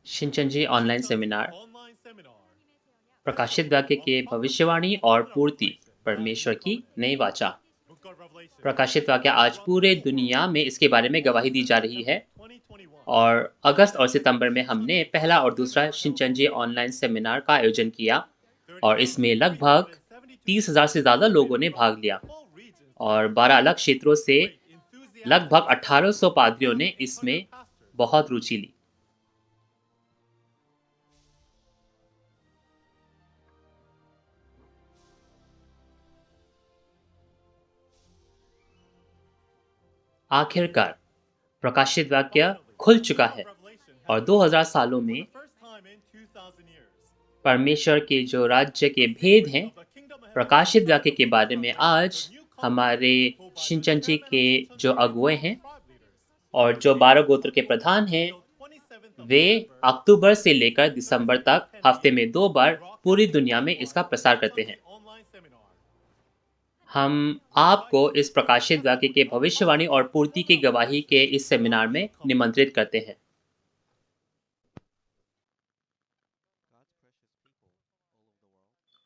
शिनचेंजी online seminar प्रकाशित वाक्य के भविष्यवाणी और पूर्ति परमेश्वर की नई वाचा। प्रकाशित वाक्य आज पूरे दुनिया में इसके बारे में गवाही दी जा रही है और अगस्त और सितंबर में हमने पहला और दूसरा शिनचेंजी ऑनलाइन सेमिनार का आयोजन किया और इसमें लगभग 30,000 से ज़्यादा लोगों ने भाग लिया और 12 अलग क्षेत्रों से लगभग 1800 पादरियों ने इसमें बहुत रुचि ली। आखिरकार प्रकाशित वाक्य खुल चुका है और 2000 सालों में परमेश्वर के जो राज्य के भेद हैं प्रकाशित वाक्य के बारे में आज हमारे शिनचेंजी के जो अगुए हैं और जो 12 गोत्र के प्रधान हैं वे अक्टूबर से लेकर दिसंबर तक हफ्ते में 2 बार पूरी दुनिया में इसका प्रसार करते हैं। हम आपको इस प्रकाशित वाक्य के भविष्यवाणी और पूर्ति की गवाही के इस सेमिनार में निमंत्रित करते हैं।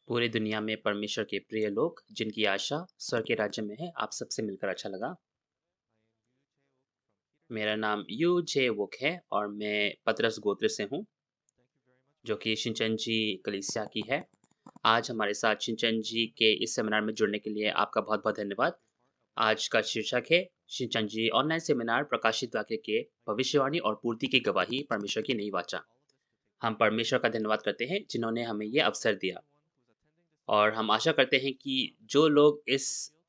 पूरी दुनिया में परमेश्वर के प्रिय लोग जिनकी आशा स्वर्ग के राज्य में है, आप सबसे मिलकर अच्छा लगा। मेरा नाम यू जे वुक है और मैं पतरस गोत्र से हूँ जो कि शिनचेंजी कलीसिया की है। आज हमारे साथ शिनचेंजी के इस सेमिनार में जुड़ने के लिए आपका बहुत बहुत धन्यवाद। आज का शीर्षक है शिनचेंजी ऑनलाइन सेमिनार प्रकाशित वाक्य के भविष्यवाणी और पूर्ति की गवाही परमेश्वर की नई वाचा। हम परमेश्वर का धन्यवाद करते हैं जिन्होंने हमें ये अवसर दिया और हम आशा करते हैं कि जो लोग इस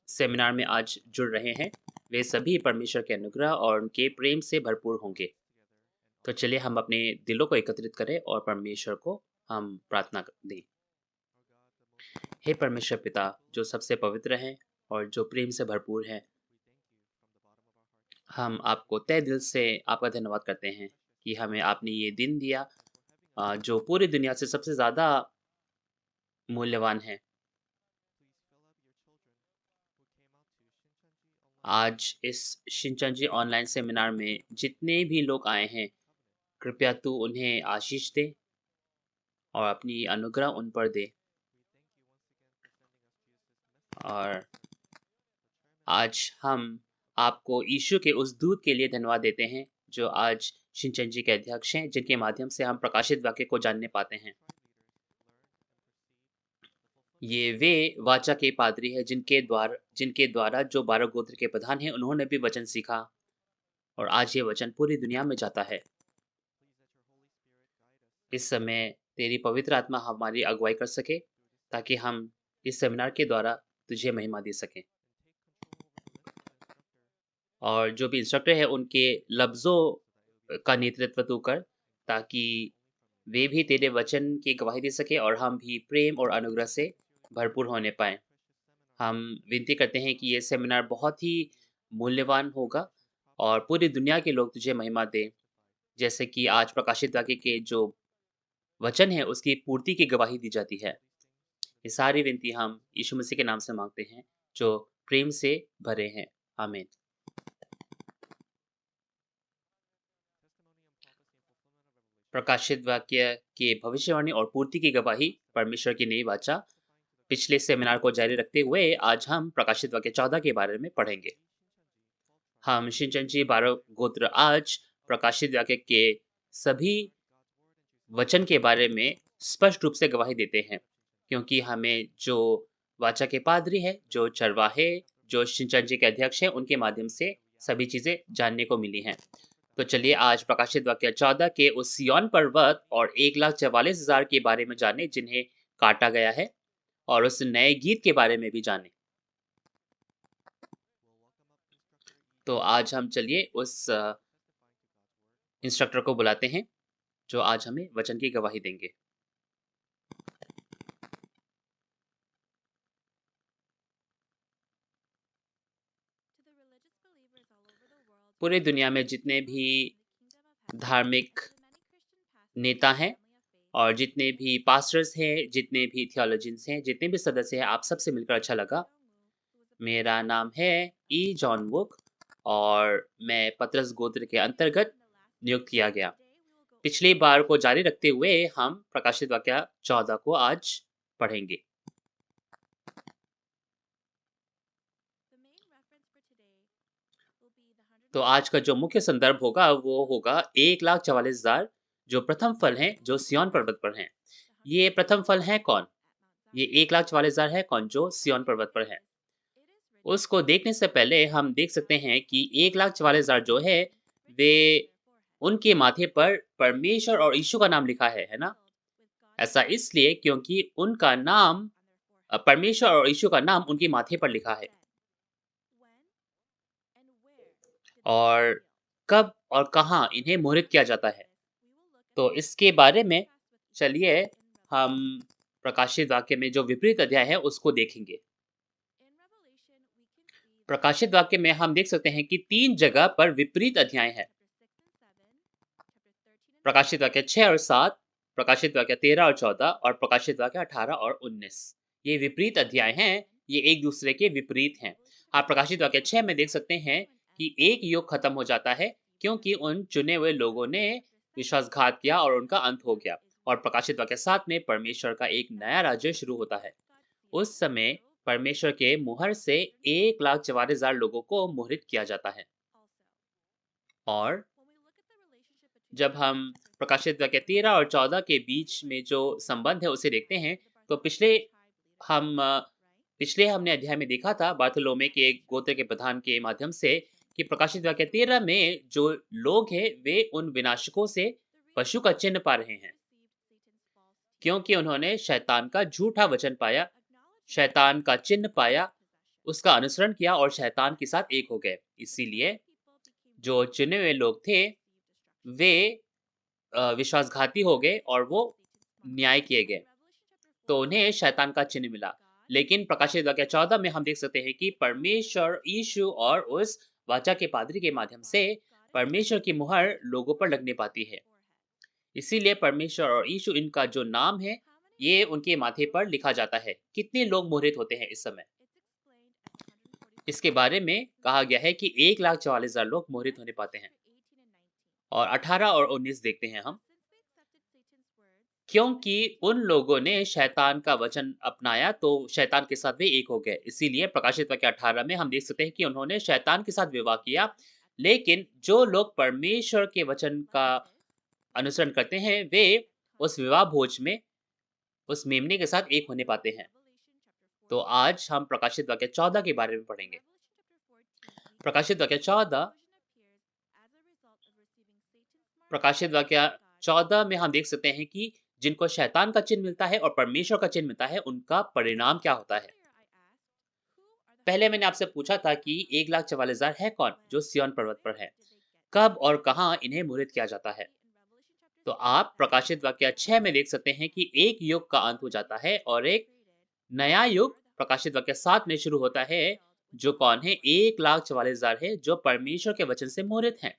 सेमिनार में आज जुड़ रहे हैं वे सभी परमेश्वर के अनुग्रह और उनके प्रेम से भरपूर होंगे। तो चलिए हम अपने दिलों को एकत्रित करें और परमेश्वर को हम प्रार्थना दें। हे परमेश्वर पिता जो सबसे पवित्र हैं और जो प्रेम से भरपूर है, हम आपको तहे दिल से आपका धन्यवाद करते हैं कि हमें आपने ये दिन दिया जो पूरी दुनिया से सबसे ज़्यादा मूल्यवान है। आज इस शिनचेंजी ऑनलाइन सेमिनार में जितने भी लोग आए हैं, कृपया तू उन्हें आशीष दे और अपनी अनुग्रह उन पर दे। और आज हम आपको यीशु के उस दूत के लिए धन्यवाद देते हैं जो आज शिनचेंजी के अध्यक्ष हैं, जिनके माध्यम से हम प्रकाशित वाक्य को जानने पाते हैं। ये वे वाचा के पादरी हैं जिनके द्वारा जो 12 गोत्र के प्रधान हैं उन्होंने भी वचन सीखा और आज ये वचन पूरी दुनिया में जाता है। इस समय तेरी पवित्र आत्मा हमारी अगुवाई कर सके ताकि हम इस सेमिनार के द्वारा तुझे महिमा दे सकें और जो भी इंस्ट्रक्टर है उनके लफ्ज़ों का नेतृत्व तू कर ताकि वे भी तेरे वचन की गवाही दे सके और हम भी प्रेम और अनुग्रह से भरपूर होने पाएँ। हम विनती करते हैं कि ये सेमिनार बहुत ही मूल्यवान होगा और पूरी दुनिया के लोग तुझे महिमा दें। जैसे कि आज प्रकाशित वाक्य के जो वचन है उसकी पूर्ति की गवाही दी जाती है। ये सारी विनती हम यीशु मसीह के नाम से माँगते हैं जो प्रेम से भरे हैं। आमीन। प्रकाशित वाक्य के भविष्यवाणी और पूर्ति की गवाही परमेश्वर की नई वाचा। पिछले सेमिनार को जारी रखते हुए आज हम प्रकाशित वाक्य 14 के बारे में पढ़ेंगे। हम शिनचेंजी 12 गोत्र आज प्रकाशित वाक्य के सभी वचन के बारे में स्पष्ट रूप से गवाही देते हैं क्योंकि हमें जो वाचा के पादरी है, जो चरवाहे, जो शिनचेंजी के अध्यक्ष हैं, उनके माध्यम से सभी चीज़ें जानने को मिली हैं। तो चलिए आज प्रकाशित वाक्य 14 के उस सिय्योन पर्वत और 1,44,000 के बारे में जाने जिन्हें काटा गया है और उस नए गीत के बारे में भी जानें। तो आज हम चलिए उस इंस्ट्रक्टर को बुलाते हैं जो आज हमें वचन की गवाही देंगे। पूरे दुनिया में जितने भी धार्मिक नेता हैं और जितने भी पास्टर्स हैं, जितने भी थियोलॉजियंस हैं, जितने भी सदस्य हैं, आप सबसे मिलकर अच्छा लगा। मेरा नाम है ई जॉन वुक और मैं पतरस गोत्र के अंतर्गत नियुक्त किया गया। पिछली बार को जारी रखते हुए हम प्रकाशित वाक्य 14 को आज पढ़ेंगे। तो आज का जो मुख्य संदर्भ होगा वो होगा 1,44,000 जो प्रथम फल हैं जो सिय्योन पर्वत पर हैं। ये प्रथम फल हैं कौन? ये 1,44,000 है कौन जो सिय्योन पर्वत पर है। उसको देखने से पहले हम देख सकते हैं कि 1,44,000 जो है वे उनके माथे पर परमेश्वर और यीशु का नाम लिखा है ना? ऐसा इसलिए क्योंकि उनका नाम परमेश्वर और यीशु का नाम उनके माथे पर लिखा है। और कब और कहाँ इन्हें मुहरित किया जाता है। तो इसके बारे में चलिए हम प्रकाशित वाक्य में जो विपरीत अध्याय है उसको देखेंगे। प्रकाशित वाक्य में हम देख सकते हैं कि 3 जगह पर विपरीत अध्याय है। प्रकाशित वाक्य 6 और 7, प्रकाशित वाक्य 13 और 14 और प्रकाशित वाक्य 18 और 19। ये विपरीत अध्याय हैं, ये एक दूसरे के विपरीत हैं। आप प्रकाशित वाक्य 6 में देख सकते हैं कि एक युग खत्म हो जाता है क्योंकि उन चुने हुए लोगों ने विश्वासघात किया और उनका अंत हो गया। और प्रकाशित वाक्य 7 में परमेश्वर का एक नया राज्य शुरू होता है। उस समय परमेश्वर के मुहर से 1,44,000 लोगों को मुहरित किया जाता है। और जब हम प्रकाशित वाक्य 13 और 14 के बीच में जो संबंध है उसे देखते हैं तो पिछले हमने अध्याय में देखा था बार्थोलोमे के एक गोत्र के प्रधान के माध्यम से कि प्रकाशित वाक्य 13 में जो लोग हैं वे उन विनाशकों से पशु का चिन्ह पा रहे हैं क्योंकि उन्होंने शैतान का झूठा वचन पाया, शैतान का चिन्ह पाया, उसका अनुसरण किया और शैतान के साथ एक हो गए। इसीलिए जो चुने हुए लोग थे वे विश्वासघाती हो गए और वो न्याय किए गए, तो उन्हें शैतान का चिन्ह मिला। लेकिन प्रकाशित वाक्य 14 में हम देख सकते हैं कि परमेश्वर यीशु और उस वाचा के पादरी के माध्यम से परमेश्वर की मुहर लोगों पर लगने पाती है। इसीलिए परमेश्वर और यीशु इनका जो नाम है ये उनके माथे पर लिखा जाता है। कितने लोग मुहरित होते हैं इस समय? इसके बारे में कहा गया है कि 1,44,000 लोग मुहरित होने पाते हैं। और 18 और 19 देखते हैं हम। क्योंकि उन लोगों ने शैतान का वचन अपनाया तो शैतान के साथ वे एक हो गए। इसीलिए प्रकाशित वाक्य 18 में हम देख सकते हैं कि उन्होंने शैतान के साथ विवाह किया। लेकिन जो लोग परमेश्वर के वचन का अनुसरण करते हैं वे उस विवाह भोज में उस मेमने के साथ एक होने पाते हैं। तो आज हम प्रकाशित वाक्य 14 के बारे में पढ़ेंगे। प्रकाशित वाक्य 14 में हम देख सकते हैं कि जिनको शैतान का चिन्ह मिलता है और परमेश्वर का चिन्ह मिलता है उनका परिणाम क्या होता है। पहले मैंने आपसे पूछा था कि 1,44,000 है कौन जो सिय्योन पर्वत पर है, कब और कहाँ इन्हें मुहरित किया जाता है। तो आप प्रकाशित वाक्य 6 में देख सकते हैं कि एक युग का अंत हो जाता है और एक नया युग प्रकाशित वाक्य 7 में शुरू होता है। जो कौन है? 1,44,000 है जो परमेश्वर के वचन से मुहरित हैं।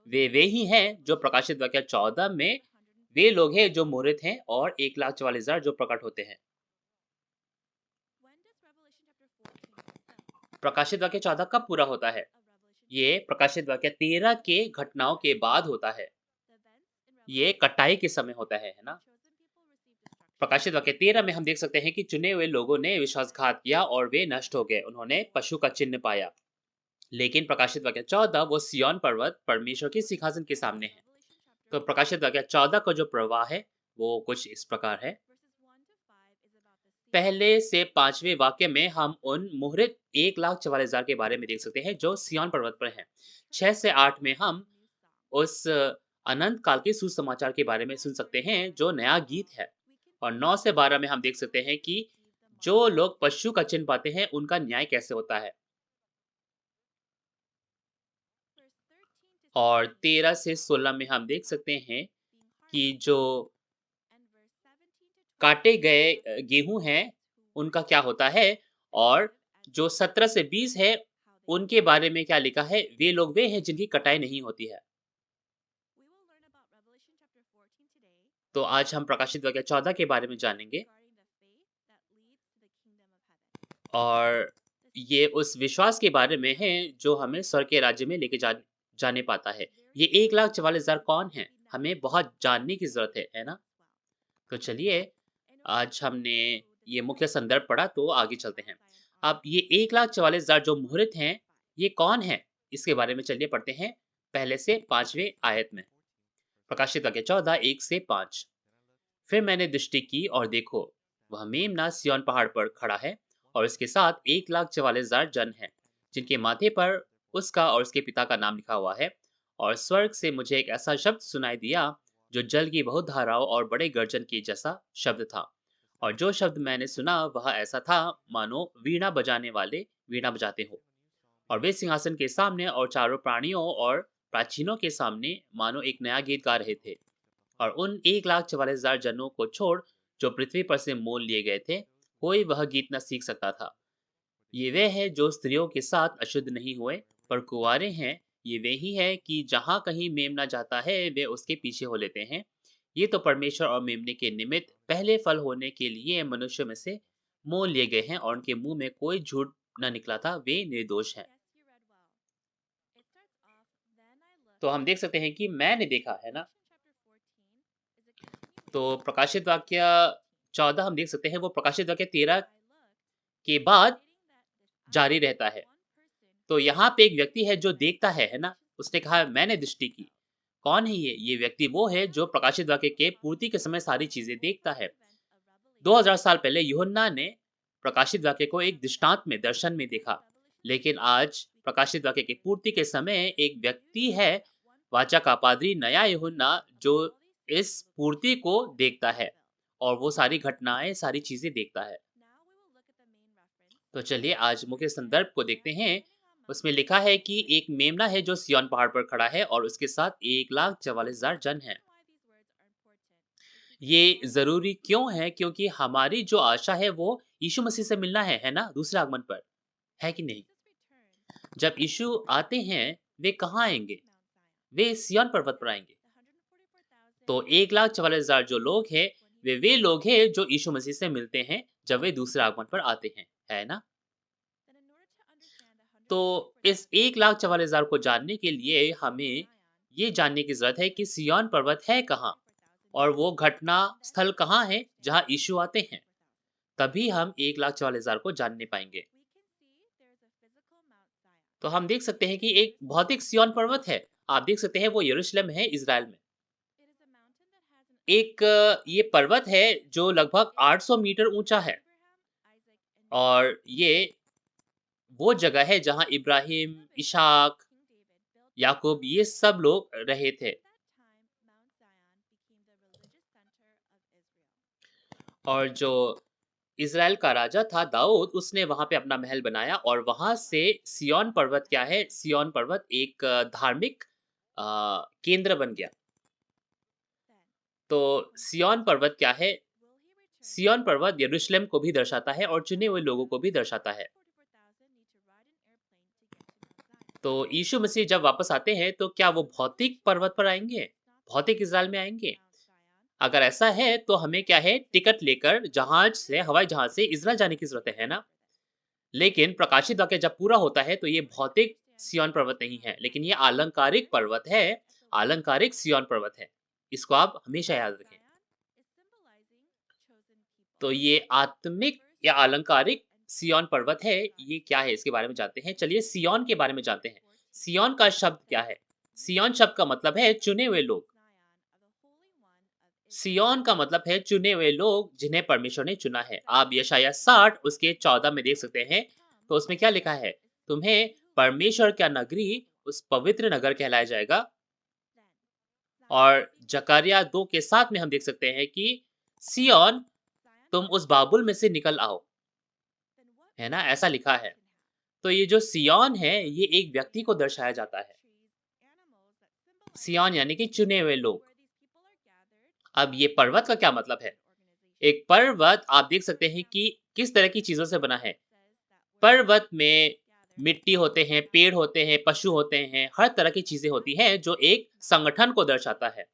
वे ही हैं जो प्रकाशित वाक्य 14 में वे लोग हैं जो मुहरित हैं और 1,44,000 जो प्रकट होते हैं। प्रकाशित वाक्य 14 कब पूरा होता है? ये प्रकाशित वाक्य 13 के घटनाओं के बाद होता है। ये कटाई के समय होता है ना? प्रकाशित वाक्य 13 में हम देख सकते हैं कि चुने हुए लोगों ने विश्वासघात किया और वे नष्ट हो गए। उन्होंने पशु का चिन्ह पाया। लेकिन प्रकाशित वाक्य 14 वो सिय्योन पर्वत परमेश्वर के सिंहासन के सामने है। तो प्रकाशित वाक्य 14 का जो प्रवाह है वो कुछ इस प्रकार है। पहले से 5वें वाक्य में हम उन मुहरित 1,44,000 के बारे में देख सकते हैं जो सिय्योन पर्वत पर हैं। 6 से 8 में हम उस अनंत काल के सुसमाचार के बारे में सुन सकते हैं जो नया गीत है। और 9 से 12 में हम देख सकते हैं कि जो लोग पशु का चिन्ह पाते हैं उनका न्याय कैसे होता है। और 13 से 16 में हम देख सकते हैं कि जो काटे गए गेहूं हैं उनका क्या होता है। और जो 17 से 20 है उनके बारे में क्या लिखा है, वे लोग वे हैं जिनकी कटाई नहीं होती है। तो आज हम प्रकाशित वाक्य 14 के बारे में जानेंगे और ये उस विश्वास के बारे में है जो हमें स्वर्ग के राज्य में लेके जाने पाता है। ये 1,44,000 कौन है? हमें बहुत जानने की ज़रूरत है ना? तो चलिए, आज हमने ये मुख्य संदर्भ पढ़ा तो आगे चलते हैं। अब ये 1,44,000 जो मुहूर्त हैं, ये कौन है? इसके बारे में चलिए पढ़ते हैं पहले से 5वें आयत में। प्रकाशित वाक्य 14, 1 से 5। फिर मैंने दृष्टि की और देखो, वह मेम्ना सिय्योन पहाड़ पर खड़ा है और उसके साथ 1,44,000 जन हैं, जिनके माथे पर उसका और उसके पिता का नाम लिखा हुआ है। और स्वर्ग से मुझे एक ऐसा शब्द सुनाई दिया, जो जल की बहुत धाराओं और बड़े गर्जन के जैसा शब्द था। और जो शब्द मैंने सुना वह ऐसा था, मानो वीणा बजाने वाले वीणा बजाते हो। और वे सिंहासन के सामने और चारों प्राणियों और प्राचीनों के सामने मानो एक नया गीत गा रहे थे। और उन 1,44,000 जनों को छोड़, जो पृथ्वी पर से मोल लिए गए थे, कोई वह गीत न सीख सकता था। ये वे हैं जो स्त्रियों के साथ अशुद्ध नहीं हुए, पर कुंवारे हैं। ये वे ही है कि जहाँ कहीं मेमना जाता है, वे उसके पीछे हो लेते हैं। ये तो परमेश्वर और मेमने के निमित्त पहले फल होने के लिए मनुष्य में से मोल लिए गए हैं, और उनके मुंह में कोई झूठ न निकला था। वे निर्दोष हैं। तो हम देख सकते हैं कि मैंने देखा है ना। तो प्रकाशित वाक्य 14 हम देख सकते हैं, वो प्रकाशित वाक्य 13 के बाद जारी रहता है। तो यहाँ पे एक व्यक्ति है जो देखता है ना? उसने कहा मैंने दृष्टि की। कौन है ये? ये व्यक्ति वो है जो प्रकाशित वाक्य के पूर्ति के समय सारी चीज़ें देखता है। 2000 साल पहले यूहन्ना ने प्रकाशित वाक्य को एक दृष्टांत में, दर्शन में देखा। लेकिन आज प्रकाशित वाक्य की पूर्ति के समय एक व्यक्ति है, वाचा का पादरी नया यूहन्ना, जो इस पूर्ति को देखता है और वो सारी घटनाएं, सारी चीजें देखता है। तो चलिए आज मुख्य संदर्भ को देखते हैं। उसमें लिखा है कि एक मेमना है जो सिय्योन पहाड़ पर खड़ा है और उसके साथ 1,44,000 जन हैं। ये ज़रूरी क्यों है? क्योंकि हमारी जो आशा है वो यीशु मसीह से मिलना है ना? दूसरे आगमन पर, है कि नहीं? जब यीशु आते हैं, वे कहाँ आएँगे? वे सिय्योन पर्वत पर आएँगे। तो 1,44,000 जो लोग हैं, वे लोग हैं जो यीशु मसीह से मिलते हैं जब वे दूसरे आगमन पर आते हैं, है ना? तो इस 1,44,000 को जानने के लिए हमें ये जानने की ज़रूरत है कि सिय्योन पर्वत है कहाँ? और वो घटना स्थल कहाँ है जहाँ यीशु आते हैं? तभी हम 1,44,000 को जानने पाएँगे। तो हम देख सकते हैं कि एक भौतिक सिय्योन पर्वत है। आप देख सकते हैं वो यरूशलेम है, इज़राइल में। एक ये पर्वत है जो लगभग 800 मीटर ऊँचा है और ये वो जगह है जहाँ इब्राहिम, इसहाक, याकूब ये सब लोग रहे थे। और जो इज़राइल का राजा था दाऊद, उसने वहाँ पे अपना महल बनाया और वहाँ से सिय्योन पर्वत क्या है? सिय्योन पर्वत एक धार्मिक अ, केंद्र बन गया। तो सिय्योन पर्वत क्या है? सिय्योन पर्वत यरूशलेम को भी दर्शाता है और चुने हुए लोगों को भी दर्शाता है। तो यीशु मसीह जब वापस आते हैं तो क्या वो भौतिक पर्वत पर आएँगे? भौतिक इज़राइल में आएँगे? अगर ऐसा है तो हमें क्या है, टिकट लेकर जहाज से, हवाई जहाज से इज़राइल जाने की ज़रूरत है ना? लेकिन प्रकाशित वाक्य जब पूरा होता है तो ये भौतिक सिय्योन पर्वत नहीं है, लेकिन ये अलंकारिक पर्वत है, अलंकारिक सिय्योन पर्वत है। इसको आप हमेशा याद रखें। तो ये आत्मिक या अलंकारिक सिय्योन पर्वत है, ये क्या है इसके बारे में जानते हैं। चलिए सिय्योन के बारे में जानते हैं। सिय्योन का शब्द क्या है? सिय्योन शब्द का मतलब है चुने हुए लोग। सिय्योन का मतलब है चुने हुए लोग जिन्हें परमेश्वर ने चुना है। आप यशायाह 60 उसके 14 में देख सकते हैं। तो उसमें क्या लिखा है? तुम्हें परमेश्वर का नगरी, उस पवित्र नगर कहलाया जाएगा। और जकरिया 2 के 7 में हम देख सकते हैं कि सिय्योन, तुम उस बाबुल में से निकल आओ। है ना? ऐसा लिखा है। तो ये जो सिय्योन है, ये एक व्यक्ति को दर्शाया जाता है। सिय्योन यानी कि चुने हुए लोग। अब ये पर्वत का क्या मतलब है? एक पर्वत आप देख सकते हैं कि किस तरह की चीज़ों से बना है। पर्वत में मिट्टी होते हैं, पेड़ होते हैं, पशु होते हैं, हर तरह की चीज़ें होती हैं जो एक संगठन को दर्शाता है।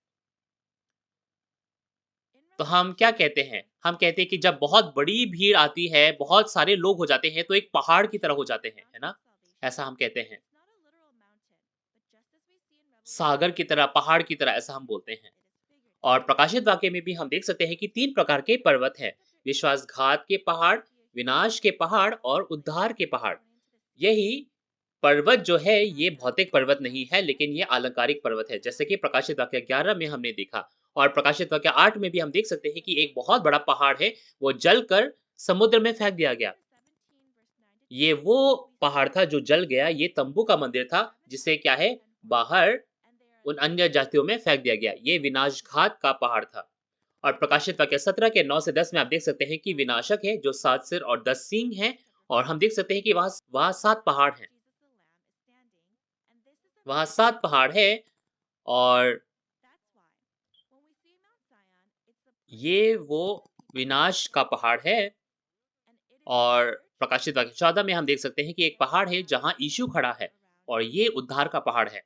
तो हम क्या कहते हैं? हम कहते हैं कि जब बहुत बड़ी भीड़ आती है, बहुत सारे लोग हो जाते हैं, तो एक पहाड़ की तरह हो जाते हैं, है ना? ऐसा हम कहते हैं। सागर की तरह, पहाड़ की तरह ऐसा हम बोलते हैं। और प्रकाशित वाक्य में भी हम देख सकते हैं कि 3 प्रकार के पर्वत हैं, विश्वासघात के पहाड़, विनाश के पहाड़ और उद्धार के पहाड़। यही पर्वत जो है ये भौतिक पर्वत नहीं है, लेकिन ये अलंकारिक पर्वत है, जैसे कि प्रकाशित वाक्य 11 में हमने देखा। और प्रकाशित वाक्य 8 में भी हम देख सकते हैं कि एक बहुत बड़ा पहाड़ है, वो जलकर समुद्र में फेंक दिया गया। ये वो पहाड़ था जो जल गया, ये तंबू का मंदिर था, जिसे क्या है, बाहर उन अन्य जातियों में फेंक दिया गया। ये विनाशघात का पहाड़ था। और प्रकाशित वाक्य 17 के 9 से 10 में आप देख सकते हैं कि विनाशक है जो 7 सिर और 10 सींग हैं। और हम देख सकते हैं कि वहाँ 7 पहाड़ हैं। वहाँ 7 पहाड़ है और ये वो विनाश का पहाड़ है। और प्रकाशित वाक्य 14 में हम देख सकते हैं कि एक पहाड़ है जहाँ यीशु खड़ा है और ये उद्धार का पहाड़ है।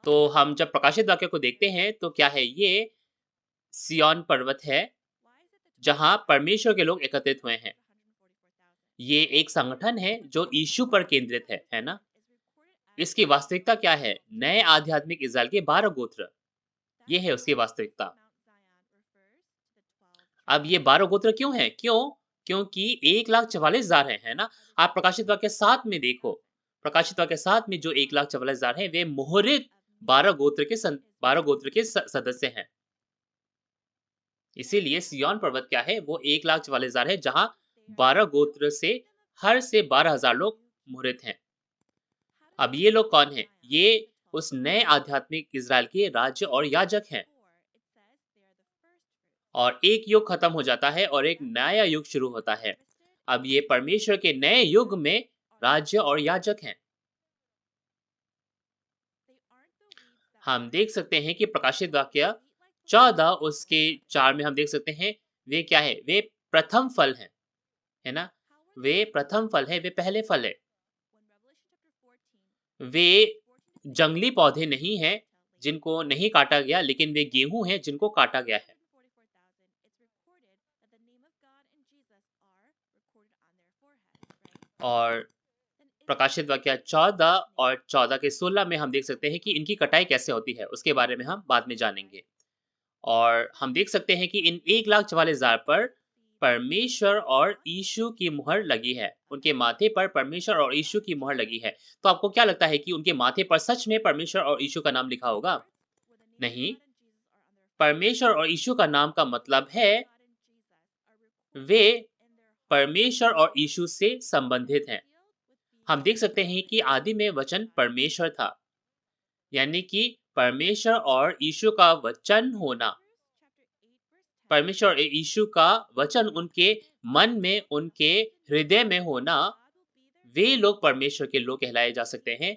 तो हम जब प्रकाशित वाक्य को देखते हैं तो क्या है, ये सिय्योन पर्वत है जहाँ परमेश्वर के लोग एकत्रित हुए हैं। ये एक संगठन है जो यीशु पर केंद्रित है ना? इसकी वास्तविकता क्या है? नए आध्यात्मिक इज़राइल के 12 गोत्र, ये है उसकी वास्तविकता। अब ये 12 गोत्र क्यों हैं? क्यों? क्योंकि 1,44,000 है ना? आप प्रकाशित वाक्य 7 में देखो, प्रकाशित वाक्य 7 में जो 1,44,000 हैं, वे मुहरित 12 गोत्र के सदस्य हैं। इसीलिए सिय्योन पर्वत क्या है? वो 1,44,000 है, जहाँ 12 गोत्र से हर से 12,000 लोग मुहरित हैं। अब ये लोग कौन हैं? ये उस नए आध्यात्मिक इज़राइल के राज्य और याजक हैं। और एक युग खत्म हो जाता है और एक नया युग शुरू होता है। अब ये परमेश्वर के नए युग में राज्य और याजक हैं। हम देख सकते हैं कि प्रकाशित वाक्य 14 उसके 4 में हम देख सकते हैं, वे क्या है? वे प्रथम फल हैं, है ना? वे प्रथम फल है, वे पहले फल है। वे जंगली पौधे नहीं हैं जिनको नहीं काटा गया, लेकिन वे गेहूं हैं जिनको काटा गया है। और प्रकाशित वाक्य 14 और 14 के 16 में हम देख सकते हैं कि इनकी कटाई कैसे होती है, उसके बारे में हम बाद में जानेंगे। और हम देख सकते हैं कि इन 1,44,000 पर परमेश्वर और यीशु की मुहर लगी है। उनके माथे पर परमेश्वर और यीशु की मुहर लगी है। तो आपको क्या लगता है कि उनके माथे पर सच में परमेश्वर और यीशु का नाम लिखा होगा? नहीं, परमेश्वर और यीशु का नाम का मतलब है वे परमेश्वर और यीशु से संबंधित हैं। हम देख सकते हैं कि आदि में वचन परमेश्वर था, यानी कि परमेश्वर और यीशु का वचन होना, परमेश्वर और यीशु का वचन उनके मन में, उनके हृदय में होना, वे लोग परमेश्वर के लोग कहलाए जा सकते हैं।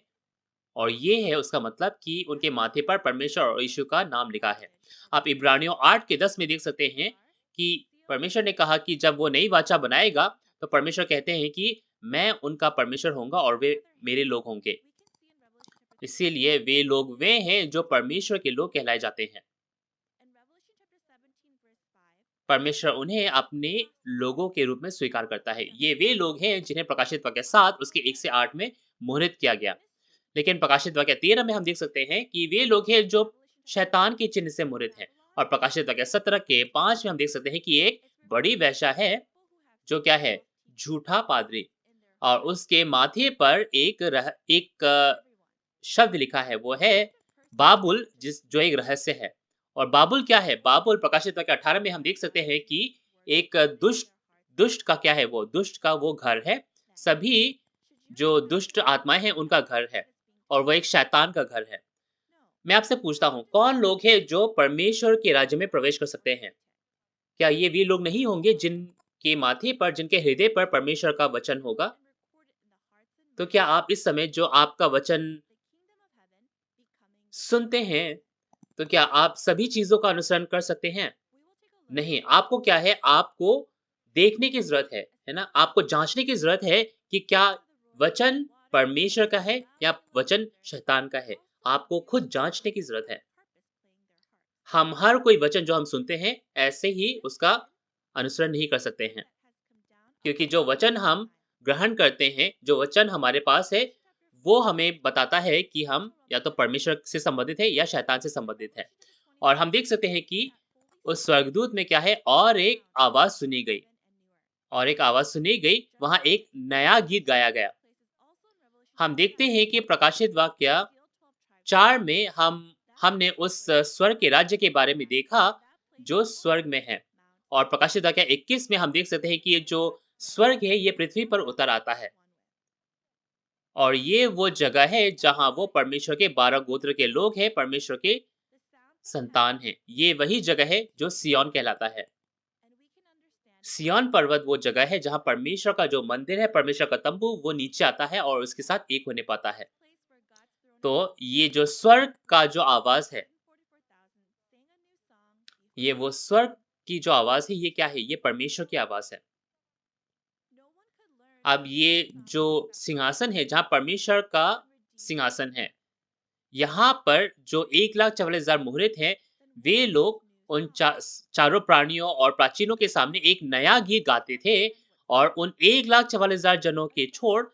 और ये है उसका मतलब कि उनके माथे पर परमेश्वर और यीशु का नाम लिखा है। आप इब्रानियों 8 के 10 में देख सकते हैं कि परमेश्वर ने कहा कि जब वो नई वाचा बनाएगा, तो परमेश्वर कहते हैं कि मैं उनका परमेश्वर होऊँगा और वे मेरे लोग होंगे। इसीलिए वे लोग वे हैं जो परमेश्वर के लोग कहलाए जाते हैं। परमेश्वर उन्हें अपने लोगों के रूप में स्वीकार करता है। ये वे लोग हैं जिन्हें प्रकाशित वाक्य 7 उसके 1 से 8 में मुहरित किया गया। लेकिन प्रकाशित वाक्य 13 में हम देख सकते हैं कि वे लोग हैं जो शैतान के चिन्ह से मुहरित हैं। और प्रकाशित वाक्य 17 के 5 में हम देख सकते हैं कि एक बड़ी वेश्या है जो क्या है? झूठा पादरी। और उसके माथे पर एक शब्द लिखा है, वो है बाबुल, जो एक रहस्य है। और बाबुल क्या है? बाबुल प्रकाशित वाक्य 18 में हम देख सकते हैं कि एक दुष्ट दुष्ट का क्या है? वो दुष्ट का वो घर है। सभी जो दुष्ट आत्माएँ हैं उनका घर है और वो एक शैतान का घर है। मैं आपसे पूछता हूँ, कौन लोग हैं जो परमेश्वर के राज्य में प्रवेश कर सकते हैं? क्या ये वे लोग नहीं होंगे जिनके माथे पर, जिनके हृदय पर परमेश्वर का वचन होगा? तो क्या आप इस समय जो आपका वचन सुनते हैं, तो क्या आप सभी चीज़ों का अनुसरण कर सकते हैं? नहीं, आपको क्या है, आपको देखने की ज़रूरत है ना? आपको जाँचने की ज़रूरत है कि क्या वचन परमेश्वर का है या वचन शैतान का है? आपको खुद जाँचने की ज़रूरत है। हम हर कोई वचन जो हम सुनते हैं, ऐसे ही उसका अनुसरण नहीं कर सकते हैं। क्योंकि जो वचन हम ग्रहण करते हैं, जो वचन हमारे पास है, वो हमें बताता है कि हम या तो परमेश्वर से संबंधित है या शैतान से संबंधित है। और हम देख सकते हैं कि उस स्वर्गदूत में क्या है, और एक आवाज़ सुनी गई, और एक आवाज़ सुनी गई, वहाँ एक नया गीत गाया गया। हम देखते हैं कि प्रकाशित वाक्य 4 में हमने उस स्वर्ग के राज्य के बारे में देखा जो स्वर्ग में है। और प्रकाशित वाक्य 21 में हम देख सकते हैं कि ये जो स्वर्ग है ये पृथ्वी पर उतर आता है। और ये वो जगह है जहाँ वो परमेश्वर के 12 गोत्र के लोग हैं, परमेश्वर के संतान हैं। ये वही जगह है जो सिय्योन कहलाता है। सिय्योन पर्वत वो जगह है जहाँ परमेश्वर का जो मंदिर है, परमेश्वर का तंबू, वो नीचे आता है और उसके साथ एक होने पाता है। तो ये जो स्वर्ग का जो आवाज़ है, ये वो स्वर्ग की जो आवाज़ है, ये क्या है? ये परमेश्वर की आवाज़ है। अब ये जो सिंहासन है, जहाँ परमेश्वर का सिंहासन है, यहाँ पर जो 1,44,000 मुहूर्त हैं, वे लोग उन चारों प्राणियों और प्राचीनों के सामने एक नया गीत गाते थे, और उन 1,44,000 जनों के छोड़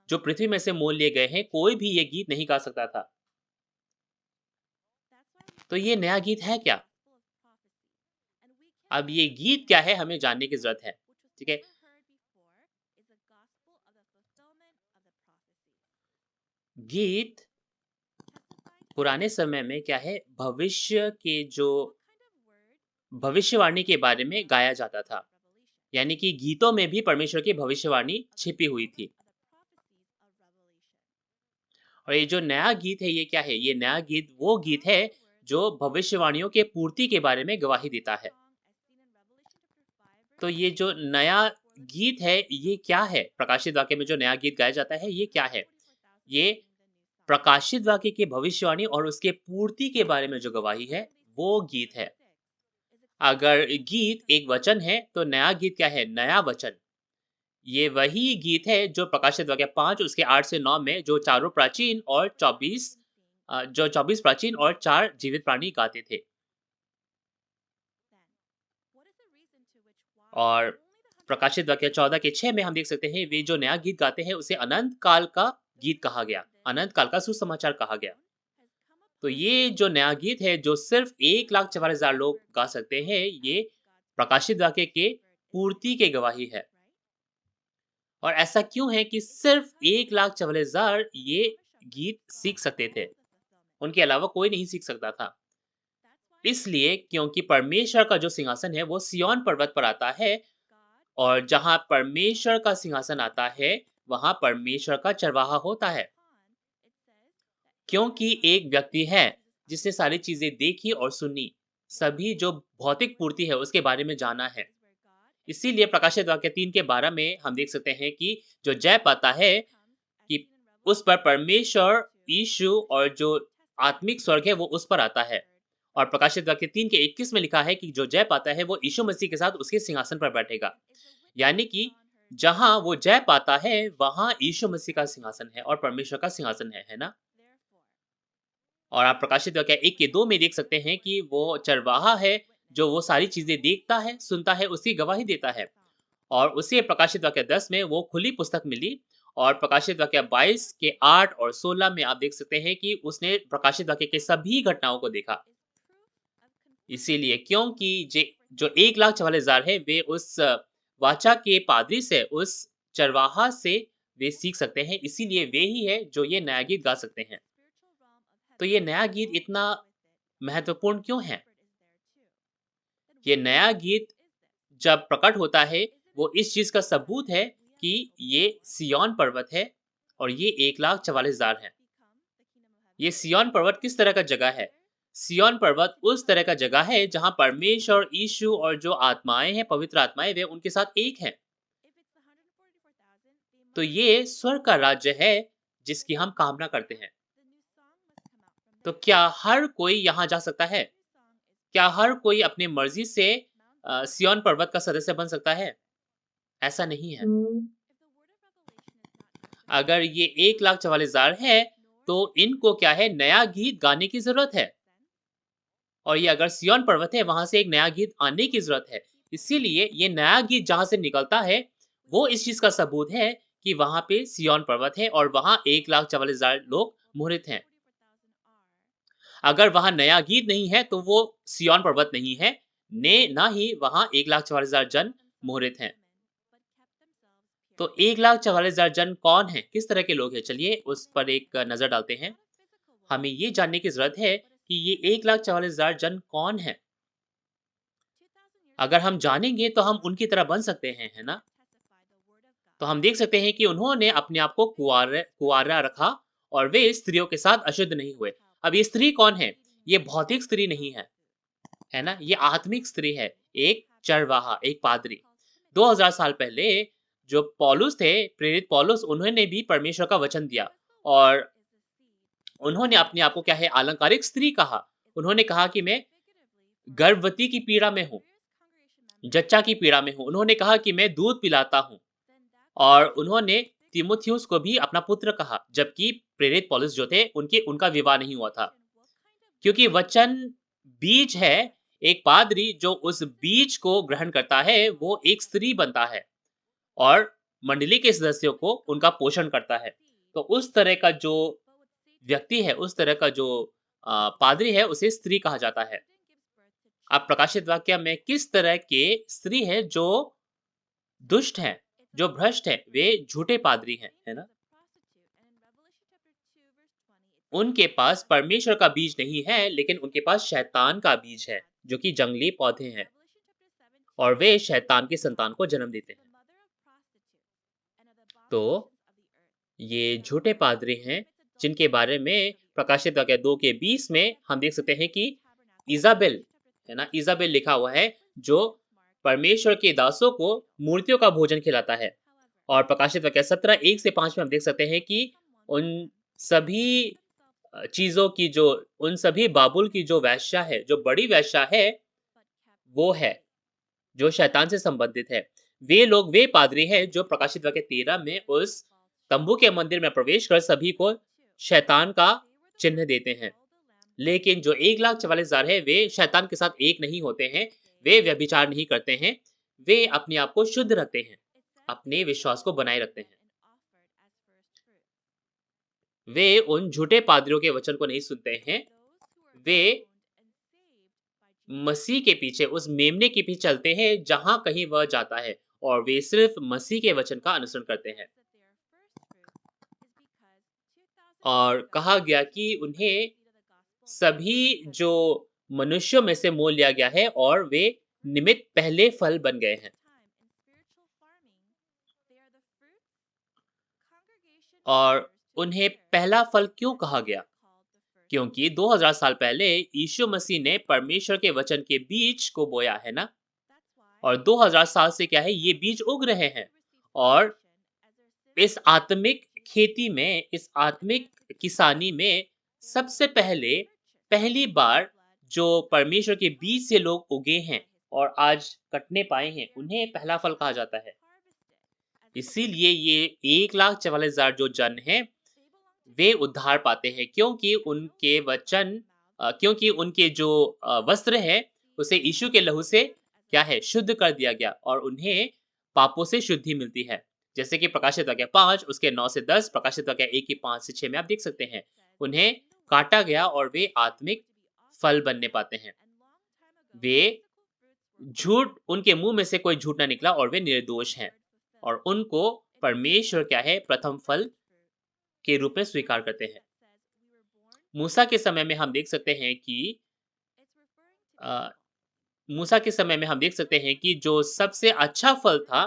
जो पृथ्वी में से मोल लिए गए हैं, कोई भी ये गीत नहीं गा सकता था। तो ये नया गीत है क्या? अब ये गीत क्या है, हमें जानने की ज़रूरत है। ठीक है? गीत पुराने समय में क्या है, भविष्य के जो भविष्यवाणी के बारे में गाया जाता था। यानी कि गीतों में भी परमेश्वर की भविष्यवाणी छिपी हुई थी। और ये जो नया गीत है, ये क्या है? ये नया गीत वो गीत है जो भविष्यवाणियों के पूर्ति के बारे में गवाही देता है। तो ये जो नया गीत है, ये क्या है? प्रकाशित वाक्य में जो नया गीत गाया जाता है, ये क्या है? ये प्रकाशित वाक्य की भविष्यवाणी और उसके पूर्ति के बारे में जो गवाही है, वो गीत है। अगर गीत एक वचन है, तो नया गीत क्या है? नया वचन। ये वही गीत है जो प्रकाशित वाक्य 5 उसके 8 से 9 में जो चारों प्राचीन और 24 प्राचीन और 4 जीवित प्राणी गाते थे। और प्रकाशित वाक्य 14 के 6 में हम देख सकते हैं, वे जो नया गीत गाते हैं उसे अनंत काल का गीत कहा गया, अनंत काल का सुसमाचार कहा गया। तो ये जो नया गीत है जो सिर्फ 1,44,000 लोग गा सकते हैं, ये प्रकाशित वाक्य के पूर्ति की गवाही है। और ऐसा क्यों है कि सिर्फ 1,44,000 ये गीत सीख सकते थे? उनके अलावा कोई नहीं सीख सकता था। इसलिए क्योंकि परमेश्वर का जो सिंहासन है वो सिय्योन पर्वत पर आता है, और जहाँ परमेश्वर का सिंहासन आता है, वहाँ परमेश्वर का चरवाहा होता है। क्योंकि एक व्यक्ति है जिसने सारी चीज़ें देखी और सुनी, सभी जो भौतिक पूर्ति है उसके बारे में जाना है। इसीलिए प्रकाशित वाक्य 3 के 12 में हम देख सकते हैं कि जो जय पाता है कि उस पर परमेश्वर, यीशु और जो आत्मिक स्वर्ग है वो उस पर आता है। और प्रकाशित वाक्य 3 के 21 में लिखा है कि जो जय पाता है वो यीशु मसीह के साथ उसके सिंहासन पर बैठेगा। यानी कि जहाँ वो जय पाता है, वहाँ यीशु मसीह का सिंहासन है और परमेश्वर का सिंहासन है ना? और आप प्रकाशित वाक्य 1 के 2 में देख सकते हैं कि वो चरवाहा है, जो वो सारी चीज़ें देखता है, सुनता है, उसकी गवाही देता है। और उसे प्रकाशित वाक्य 10 में वो खुली पुस्तक मिली, और प्रकाशित वाक्य 22 के 8 और 16 में आप देख सकते हैं कि उसने प्रकाशित वाक्य के सभी घटनाओं को देखा। इसीलिए क्योंकि जे जो 1,44,000 है, वे उस वाचा के पादरी से, उस चरवाहा से वे सीख सकते हैं। इसीलिए वे ही है जो ये नया गीत गा सकते हैं। तो ये नया गीत इतना महत्वपूर्ण क्यों है? ये नया गीत जब प्रकट होता है, वो इस चीज़ का सबूत है कि ये सिय्योन पर्वत है और ये 1,44,000 है। ये सिय्योन पर्वत किस तरह का जगह है? सिय्योन पर्वत उस तरह का जगह है जहाँ परमेश्वर, यीशु और जो आत्माएँ हैं, पवित्र आत्माएँ, वे उनके साथ एक हैं। तो ये स्वर्ग का राज्य है जिसकी हम कामना करते हैं। तो क्या हर कोई यहाँ जा सकता है? क्या हर कोई अपनी मर्ज़ी से सिय्योन पर्वत का सदस्य बन सकता है? ऐसा नहीं है। अगर ये 1,44,000 है, तो इनको क्या है, नया गीत गाने की ज़रूरत है। और ये अगर सिय्योन पर्वत है, वहाँ से एक नया गीत आने की ज़रूरत है। इसीलिए ये नया गीत जहाँ से निकलता है, वो इस चीज़ का सबूत है कि वहाँ पे सिय्योन पर्वत है और वहाँ 1,44,000 लोग मुहरित हैं। अगर वहाँ नया गीत नहीं है तो वो सिय्योन पर्वत नहीं है, ना ही वहाँ 1,44,000 जन मुहरित हैं। तो 1,44,000 जन कौन हैं? किस तरह के लोग हैं? चलिए उस पर एक नज़र डालते हैं। हमें ये जानने की ज़रूरत है कि ये 1,44,000 जन कौन हैं? अगर हम जानेंगे तो हम उनकी तरह बन सकते हैं, है ना? तो हम देख सकते हैं कि उन्होंने अपने आप को कुँवारा रखा और वे स्त्रियों के साथ अशुद्ध नहीं हुए। अब ये स्त्री कौन है? ये भौतिक स्त्री नहीं है ना? ये आत्मिक स्त्री है, एक चरवाहा, एक पादरी। 2000 साल पहले जो पौलुस थे, प्रेरित पौलुस, उन्होंने भी परमेश्वर का वचन दिया और उन्होंने अपने आप को क्या है, अलंकारिक स्त्री कहा। उन्होंने कहा कि मैं गर्भवती की पीड़ा में हूँ, जच्चा की पीड़ा में हूँ। उन्होंने कहा कि मैं दूध पिलाता हूँ और उन्होंने तीमुथियुस को भी अपना पुत्र कहा, जबकि प्रेरित पौलुस जो थे, उनका विवाह नहीं हुआ था। क्योंकि वचन बीज है, एक पादरी जो उस बीज को ग्रहण करता है, वो एक स्त्री बनता है और मंडली के सदस्यों को उनका पोषण करता है। तो उस तरह का जो व्यक्ति है, उस तरह का जो पादरी है, उसे स्त्री कहा जाता है। अब प्रकाशित वाक्य में किस तरह के स्त्री है जो दुष्ट हैं, जो भ्रष्ट हैं, वे झूठे पादरी हैं, है ना? उनके पास परमेश्वर का बीज नहीं है, लेकिन उनके पास शैतान का बीज है, जो कि जंगली पौधे हैं और वे शैतान की संतान को जन्म देते हैं। तो ये झूठे पादरी हैं, जिनके बारे में प्रकाशित वाक्य 2 के 20 में हम देख सकते हैं कि इज़ाबेल, है ना? इज़ाबेल लिखा हुआ है, जो परमेश्वर के दासों को मूर्तियों का भोजन खिलाता है। और प्रकाशित वाक्य 17 1 से 5 में हम देख सकते हैं कि उन सभी चीज़ों की जो उन सभी बाबुल की जो वेश्या है, जो बड़ी वेश्या है, वो है, जो शैतान से संबंधित है। वे पादरी हैं जो प्रकाशित वाक्य 13 में उस तम्बू के मंदिर में प्रवेश कर सभी को शैतान का चिन्ह देते हैं। लेकिन जो 1,44,000 है, वे शैतान के साथ एक नहीं होते हैं, वे व्यभिचार नहीं करते हैं, वे अपने आप को शुद्ध रखते हैं, अपने विश्वास को बनाए रखते हैं। वे उन झूठे पादरियों के वचन को नहीं सुनते हैं, वे मसीह के पीछे, उस मेमने के पीछे चलते हैं जहाँ कहीं वह जाता है और वे सिर्फ मसीह के वचन का अनुसरण करते हैं। और कहा गया कि उन्हें सभी जो मनुष्यों में से मोल लिया गया है और वे निमित्त पहले फल बन गए हैं। और उन्हें पहला फल क्यों कहा गया? क्योंकि 2000 साल पहले यीशु मसीह ने परमेश्वर के वचन के बीज को बोया है ना? और 2000 साल से क्या है, ये बीज उग रहे हैं और इस आत्मिक खेती में, इस आत्मिक किसानी में सबसे पहले, पहली बार जो परमेश्वर के बीज से लोग उगे हैं और आज कटने पाए हैं, उन्हें पहला फल कहा जाता है। इसीलिए ये 1,44,000 जो जन हैं, वे उद्धार पाते हैं क्योंकि उनके वचन क्योंकि उनके जो वस्त्र है, उसे यीशु के लहू से क्या है, शुद्ध कर दिया गया और उन्हें पापों से शुद्धि मिलती है। जैसे कि प्रकाशित वाक्य 5 उसके 9 से 10, प्रकाशित वाक्य 1 की 5 से 6 में आप देख सकते हैं। उन्हें काटा गया और वे आत्मिक फल बनने पाते हैं। वे उनके मुँह में से कोई झूठ ना निकला और वे निर्दोष हैं और उनको परमेश्वर क्या है, प्रथम फल के रूप में स्वीकार करते हैं। मूसा के समय में हम देख सकते हैं कि अ, मूसा के समय में हम देख सकते हैं कि जो सबसे अच्छा फल था,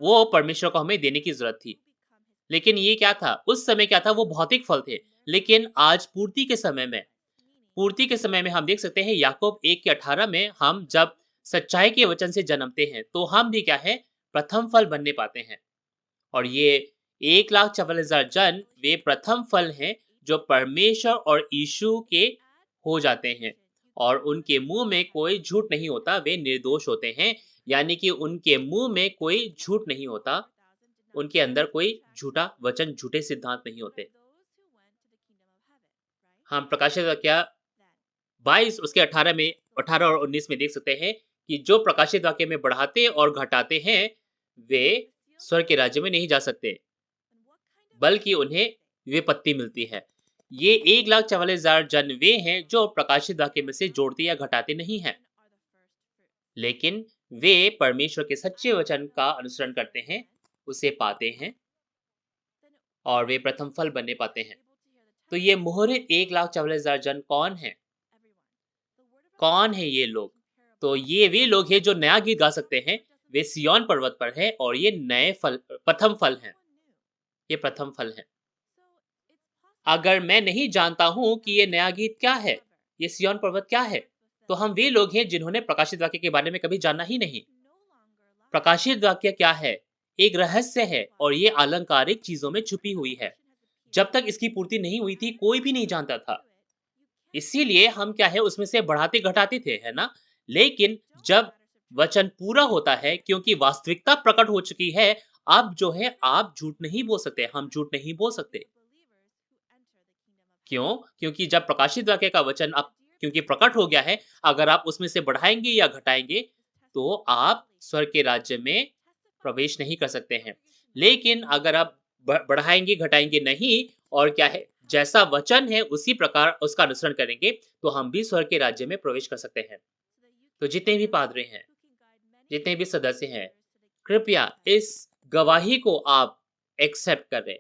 वो परमेश्वर को हमें देने की ज़रूरत थी। लेकिन ये क्या था? उस समय क्या था? वो भौतिक फल थे। लेकिन आज पूर्ति के समय में हम देख सकते हैं याकूब 1 के 18 में हम जब सच्चाई के वचन से जन्मते हैं, तो हम भी क्या है? प्रथम फल बनने पाते हैं। और ये 1,44,000 जन वे प्रथम फल हैं जो परमेश्वर और यीशु के हो जाते हैं और उनके मुँह में कोई झूठ नहीं होता, वे निर्दोष होते हैं। यानी कि उनके मुँह में कोई झूठ नहीं होता, उनके अंदर कोई झूठा वचन, झूठे सिद्धांत नहीं होते। हम प्रकाशित वाक्य 22 उसके 18 और 19 में देख सकते हैं कि जो प्रकाशित वाक्य में बढ़ाते और घटाते हैं, वे स्वर्ग के राज्य में नहीं जा सकते, बल्कि उन्हें विपत्ति मिलती है। ये 1,44,000 जन वे हैं जो प्रकाशित वाक्य में से जोड़ते या घटाते नहीं हैं, लेकिन वे परमेश्वर के सच्चे वचन का अनुसरण करते हैं, उसे पाते हैं और वे प्रथम फल बनने पाते हैं। तो ये मोहरित 1,44,000 जन कौन है? कौन है ये लोग? तो ये वे लोग हैं जो नया गीत गा सकते हैं। वे सिय्योन पर्वत पर हैं और ये नए फल, प्रथम फल हैं। ये प्रथम फल हैं। अगर मैं नहीं जानता हूं कि ये नया गीत क्या है, ये सिय्योन पर्वत क्या है, तो हम वे लोग हैं जिन्होंने प्रकाशित वाक्य के बारे में कभी जाना ही नहीं। प्रकाशित वाक्य क्या है? एक रहस्य है और ये अलंकारिक चीजों में छुपी हुई है। जब तक इसकी पूर्ति नहीं हुई थी, कोई भी नहीं जानता था। इसीलिए हम क्या है उसमें से बढ़ाते घटाते थे, है ना? लेकिन जब वचन पूरा होता है, क्योंकि वास्तविकता प्रकट हो चुकी है, अब जो है आप झूठ नहीं बोल सकते, हम झूठ नहीं बोल सकते। क्यों? क्योंकि जब प्रकाशित वाक्य का वचन अब क्योंकि प्रकट हो गया है, अगर आप उसमें से बढ़ाएँगे या घटाएँगे, तो आप स्वर्ग के राज्य में प्रवेश नहीं कर सकते हैं। लेकिन अगर आप बढ़ाएँगे, घटाएँगे नहीं और क्या है, जैसा वचन है उसी प्रकार उसका अनुसरण करेंगे, तो हम भी स्वर्ग के राज्य में प्रवेश कर सकते हैं। तो जितने भी पादरी हैं, जितने भी सदस्य हैं, कृपया इस गवाही को आप एक्सेप्ट करें।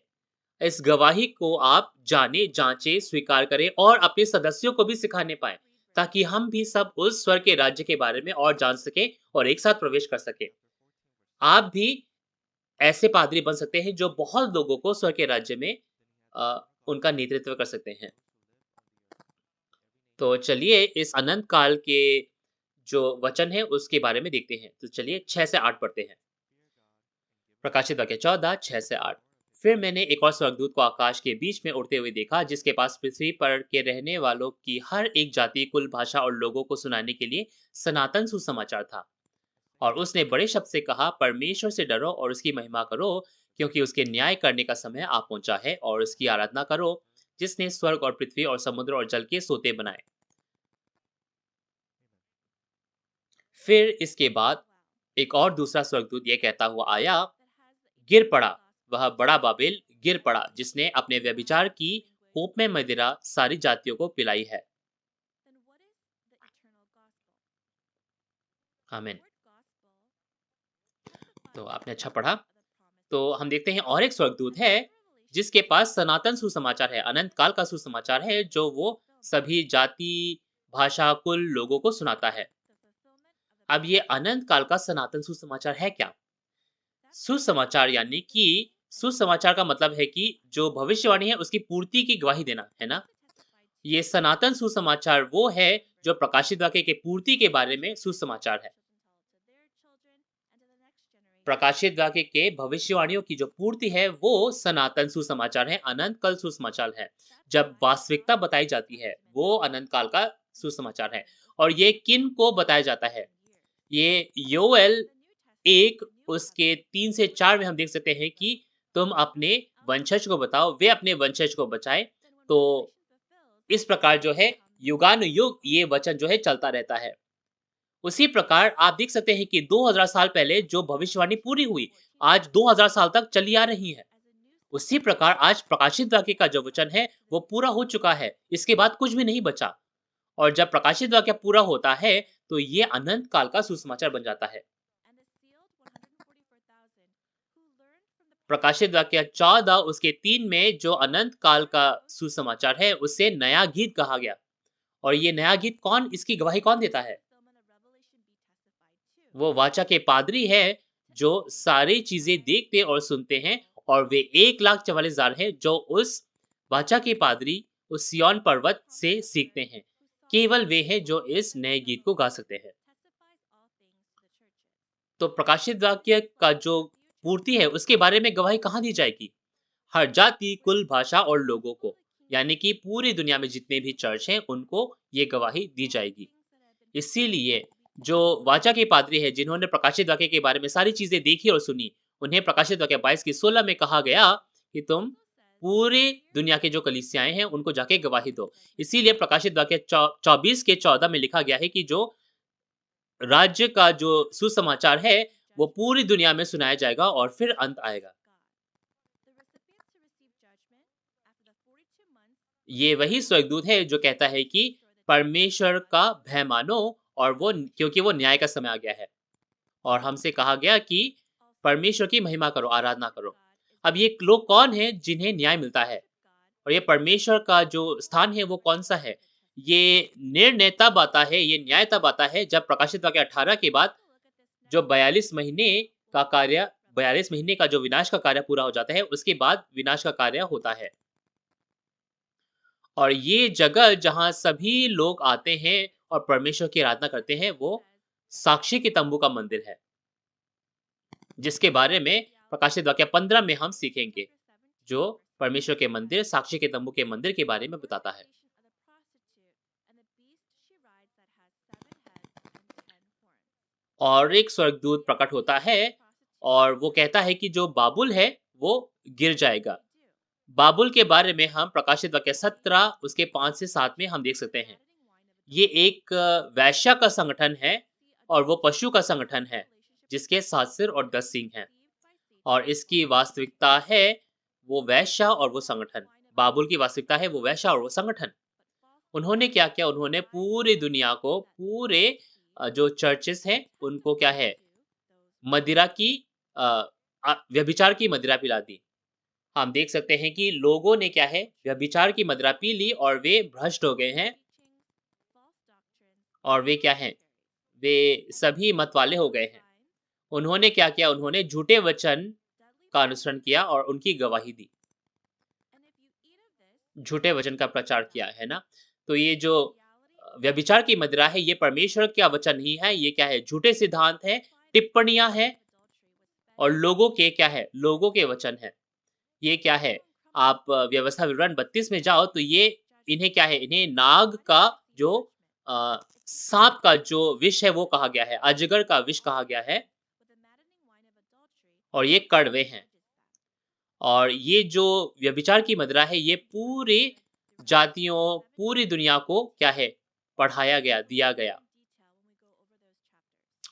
इस गवाही को आप जाने, जांचे, स्वीकार करें और अपने सदस्यों को भी सिखाने पाएं, ताकि हम भी सब उस स्वर्ग के राज्य के बारे में और जान सकें और एक साथ प्रवेश कर सकें। आप भी ऐसे पादरी बन सकते हैं जो बहुत लोगों को स्वर्ग के राज्य में उनका नेतृत्व कर सकते हैं। तो चलिए इस अनंत काल के जो वचन है उसके बारे में देखते हैं। तो चलिए 6 से 8 पढ़ते हैं। प्रकाशित वाक्य 14, 6 से 8। फिर मैंने एक और स्वर्गदूत को आकाश के बीच में उड़ते हुए देखा, जिसके पास पृथ्वी पर के रहने वालों की हर एक जाति, कुल, भाषा और लोगों को सुनाने के लिए सनातन सुसमाचार था। और उसने बड़े शब्द से कहा, परमेश्वर से डरो और उसकी महिमा करो, क्योंकि उसके न्याय करने का समय आ पहुंचा है, और उसकी आराधना करो, जिसने स्वर्ग और पृथ्वी और समुद्र और जल के सोते बनाए। फिर इसके बाद एक और दूसरा स्वर्गदूत ये कहता हुआ आया, गिर पड़ा, वह बड़ा बाबेल गिर पड़ा, जिसने अपने व्यभिचार की कोप में मदिरा सारी जातियों को पिलाई है। आमीन। तो आपने अच्छा पढ़ा। तो हम देखते हैं और एक स्वर्गदूत है जिसके पास सनातन सुसमाचार है, अनंत काल का सुसमाचार है, जो वो सभी जाति, भाषा, कुल लोगों को सुनाता है। अब ये अनंत काल का सनातन सुसमाचार है क्या? सुसमाचार यानी कि सुसमाचार का मतलब है कि जो भविष्यवाणी है उसकी पूर्ति की गवाही देना, है ना? ये सनातन सुसमाचार वो है जो प्रकाशित वाक्य के पूर्ति के बारे में सुसमाचार है। प्रकाशित वाक्य के भविष्यवाणियों की जो पूर्ति है वो सनातन सुसमाचार है, अनंत काल सुसमाचार है। जब वास्तविकता बताई जाती है वो अनंत काल का सुसमाचार है। और ये किन को बताया जाता है? ये योएल 1 उसके 3 से 4 में हम देख सकते हैं कि तुम अपने वंशज को बताओ, वे अपने वंशज को बचाए। तो इस प्रकार जो है युगानुयुग ये वचन जो है चलता रहता है। उसी प्रकार आप देख सकते हैं कि 2000 साल पहले जो भविष्यवाणी पूरी हुई, आज 2000 साल तक चली आ रही है। उसी प्रकार आज प्रकाशित वाक्य का जो वचन है वो पूरा हो चुका है, इसके बाद कुछ भी नहीं बचा। और जब प्रकाशित वाक्य पूरा होता है तो ये अनंत काल का सुसमाचार बन जाता है। प्रकाशित वाक्य 14 उसके 3 में जो अनंत काल का सुसमाचार है उसे नया गीत कहा गया। और ये नया गीत कौन, इसकी गवाही कौन देता है? वो वाचा के पादरी है जो सारी चीजें देखते और सुनते हैं, और वे 1,44,000 हैं जो उस वाचा के पादरी उस सिय्योन पर्वत से सीखते हैं। केवल वे हैं जो इस नए गीत को गा सकते हैं। तो प्रकाशित वाक्य का जो पूर्ति है उसके बारे में गवाही कहाँ दी जाएगी? हर जाति, कुल, भाषा और लोगों को, यानी कि पूरी दुनिया में जितने भी चर्च हैं उनको ये गवाही दी जाएगी। इसीलिए जो वाचा के पादरी है जिन्होंने प्रकाशित वाक्य के बारे में सारी चीजें देखी और सुनी, उन्हें प्रकाशित वाक्य 22 की 16 में कहा गया कि तुम पूरी दुनिया के जो कलीसियाएं हैं उनको जाके गवाही दो। इसीलिए प्रकाशित वाक्य 24 के 14 में लिखा गया है कि जो राज्य का जो सुसमाचार है वो पूरी दुनिया में सुनाया जाएगा और फिर अंत आएगा। ये वही स्वर्गदूत है जो कहता है कि परमेश्वर का भय मानो और वो क्योंकि वो न्याय का समय आ गया है। और हमसे कहा गया कि परमेश्वर की महिमा करो, आराधना करो। अब ये लोग कौन हैं जिन्हें न्याय मिलता है? और ये परमेश्वर का जो स्थान है वो कौन-सा है? ये निर्णय तब आता है, ये न्याय तब आता है जब प्रकाशित वाक्य 18 के बाद जो 42 महीने का कार्य 42 महीने का जो विनाश का कार्य पूरा हो जाता है, उसके बाद विनाश का कार्य होता है। और ये जगह जहाँ सभी लोग आते हैं और परमेश्वर की आराधना करते हैं, वो साक्षी के तम्बू का मंदिर है, जिसके बारे में प्रकाशित वाक्य 15 में हम सीखेंगे, जो परमेश्वर के मंदिर, साक्षी के तम्बू के मंदिर के बारे में बताता है। और एक स्वर्गदूत प्रकट होता है और वो कहता है कि जो बाबुल है, वो गिर जाएगा। बाबुल के बारे में हम प्रकाशित वाक्य 17 उसके 5 से 7 में हम देख सकते हैं। ये एक वेश्या का संगठन है और वो पशु का संगठन है, जिसके 7 सिर और 10 सींग हैं। और इसकी वास्तविकता है वो वेश्या और वो संगठन। बाबुल की वास्तविकता है वो वेश्या और वो संगठन। उन्होंने क्या किया? उन्होंने पूरी दुनिया को पूरे जो चर्चेस हैं उनको क्या है मदिरा की अ व्यभिचार की मदिरा पिला दी। हम देख सकते हैं कि लोगों ने क्या है व्यभिचार की मदिरा पी ली और वे भ्रष्ट हो गए हैं और वे क्या हैं? वे सभी मतवाले हो गए हैं। उन्होंने क्या किया? उन्होंने झूठे वचन का अनुसरण किया और उनकी गवाही दी। झूठे वचन का प्रचार किया, है ना? तो ये जो व्यभिचार की मदिरा है, ये परमेश्वर का वचन नहीं है, ये क्या है? झूठे सिद्धांत हैं, टिप्पणियाँ हैं और लोगों के क्या है? लोगों के वचन हैं। ये क्या है? आप व्यवस्था विवरण 32 में जाओ तो ये इन्हें क्या है? इन्हें नाग का जो अ, साँप का जो विष है वो कहा गया है, अजगर का विष कहा गया है और ये कड़वे हैं। और ये जो व्यभिचार की मदिरा है, ये पूरी जातियों, पूरी दुनिया को क्या है? पढ़ाया गया, दिया गया।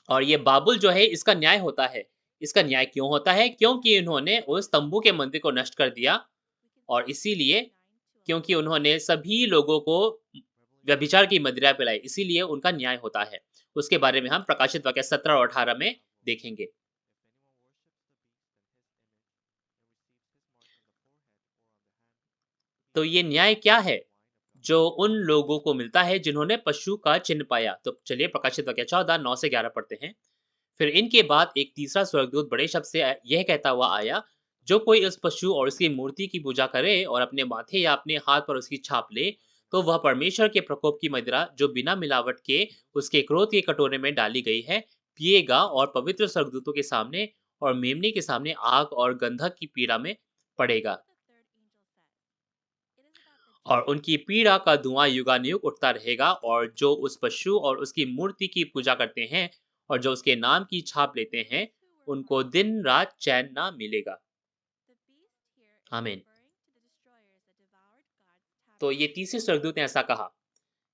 और ये बाबुल जो है इसका न्याय होता है। इसका न्याय क्यों होता है? क्योंकि इन्होंने उस तम्बू के मंदिर को नष्ट कर दिया और इसीलिए क्योंकि उन्होंने सभी लोगों को व्यभिचार की मदिरा पिलाई, इसीलिए उनका न्याय होता है। उसके बारे में हम प्रकाशित वाक्य 17 और 18 में देखेंगे। तो ये न्याय क्या है? जो उन लोगों को मिलता है जिन्होंने पशु का चिन्ह पाया। तो चलिए प्रकाशित वाक्य 14 9 से 11 पढ़ते हैं। फिर इनके बाद एक तीसरा स्वर्गदूत बड़े शब्द से यह कहता हुआ आया, जो कोई उस पशु और उसकी मूर्ति की पूजा करे और अपने माथे या अपने हाथ पर उसकी छाप ले, तो वह परमेश्वर के प्रकोप की मदिरा जो बिना मिलावट के उसके क्रोध के कटोरे में डाली गई है, पिएगा और पवित्र स्वर्गदूतों के सामने और मेमने के सामने आग और गंधक की पीड़ा में पड़ेगा। और उनकी पीड़ा का धुआं युगानुयुग उठता रहेगा और जो उस पशु और उसकी मूर्ति की पूजा करते हैं और जो उसके नाम की छाप लेते हैं, उनको दिन रात चैन ना मिलेगा। आमीन। तो ये तीसरे स्वर्गदूत ने ऐसा कहा।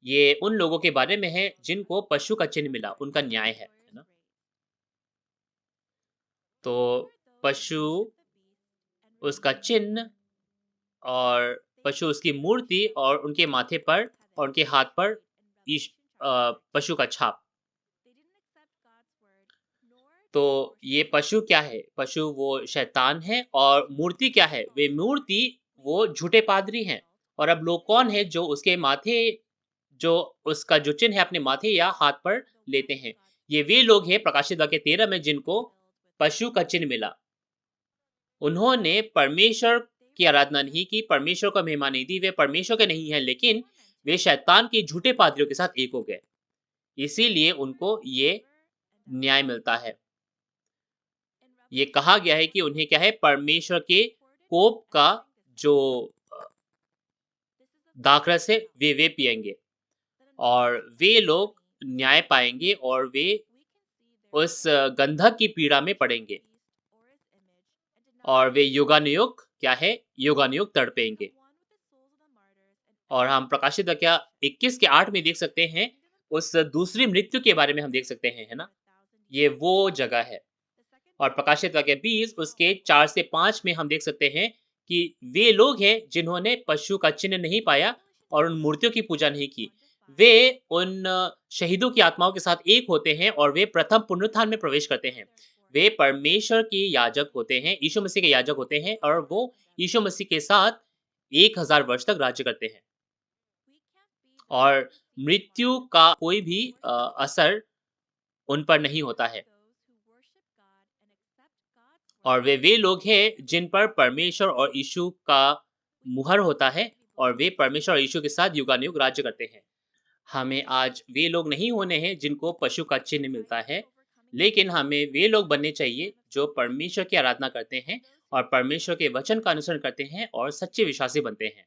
ये उन लोगों के बारे में है जिनको पशु का चिन्ह मिला, उनका न्याय है ना? तो पशु, उसका चिन्ह और पशु उसकी मूर्ति और उनके माथे पर और उनके हाथ पर पशु का छाप। तो ये पशु क्या है? पशु वो शैतान है और मूर्ति क्या है? वे मूर्ति वो झूठे पादरी हैं। और अब लोग कौन हैं जो उसके माथे जो उसका जो चिन्ह है अपने माथे या हाथ पर लेते हैं। ये वे लोग हैं प्रकाशित वाक्य 13 में जिनको पशु का चिन्ह मिला। उन्होंने परमेश्वर की आराधना नहीं की, परमेश्वर को महिमा नहीं दी, वे परमेश्वर के नहीं हैं लेकिन वे शैतान के झूठे पादरियों के साथ एक हो गए। इसीलिए उनको ये न्याय मिलता है। ये कहा गया है कि उन्हें क्या है परमेश्वर के कोप का जो अ, दाखरस है वे पिएँगे और वे लोग न्याय पाएँगे और वे उस गंधक की पीड़ा में पड़ेंगे और वे युगानुयुग क्या है युगानुयुग तड़पेंगे। और हम प्रकाशित वाक्य 21 के 8 में देख सकते हैं, उस दूसरी मृत्यु के बारे में हम देख सकते हैं, है ना? ये वो जगह है। और प्रकाशित वाक्य 20 उसके 4 से 5 में हम देख सकते हैं कि वे लोग हैं जिन्होंने पशु का चिन्ह नहीं पाया और उन मूर्तियों की पूजा नहीं की। वे उन शहीदों की आत्माओं के साथ एक होते हैं और वे प्रथम पुनरुत्थान में प्रवेश करते हैं। वे परमेश्वर के याजक होते हैं, यीशु मसीह के याजक होते हैं और वो यीशु मसीह के साथ 1000 वर्ष तक राज्य करते हैं। और मृत्यु का कोई भी असर उन पर नहीं होता है। और वे लोग हैं जिन पर परमेश्वर और यीशु का मुहर होता है और वे परमेश्वर और यीशु के साथ युगानुयुग राज्य करते हैं। हमें आज वे लोग नहीं होने हैं जिनको पशु का चिन्ह मिलता है, लेकिन हमें वे लोग बनने चाहिए जो परमेश्वर की आराधना करते हैं और परमेश्वर के वचन का अनुसरण करते हैं और सच्चे विश्वासी बनते हैं।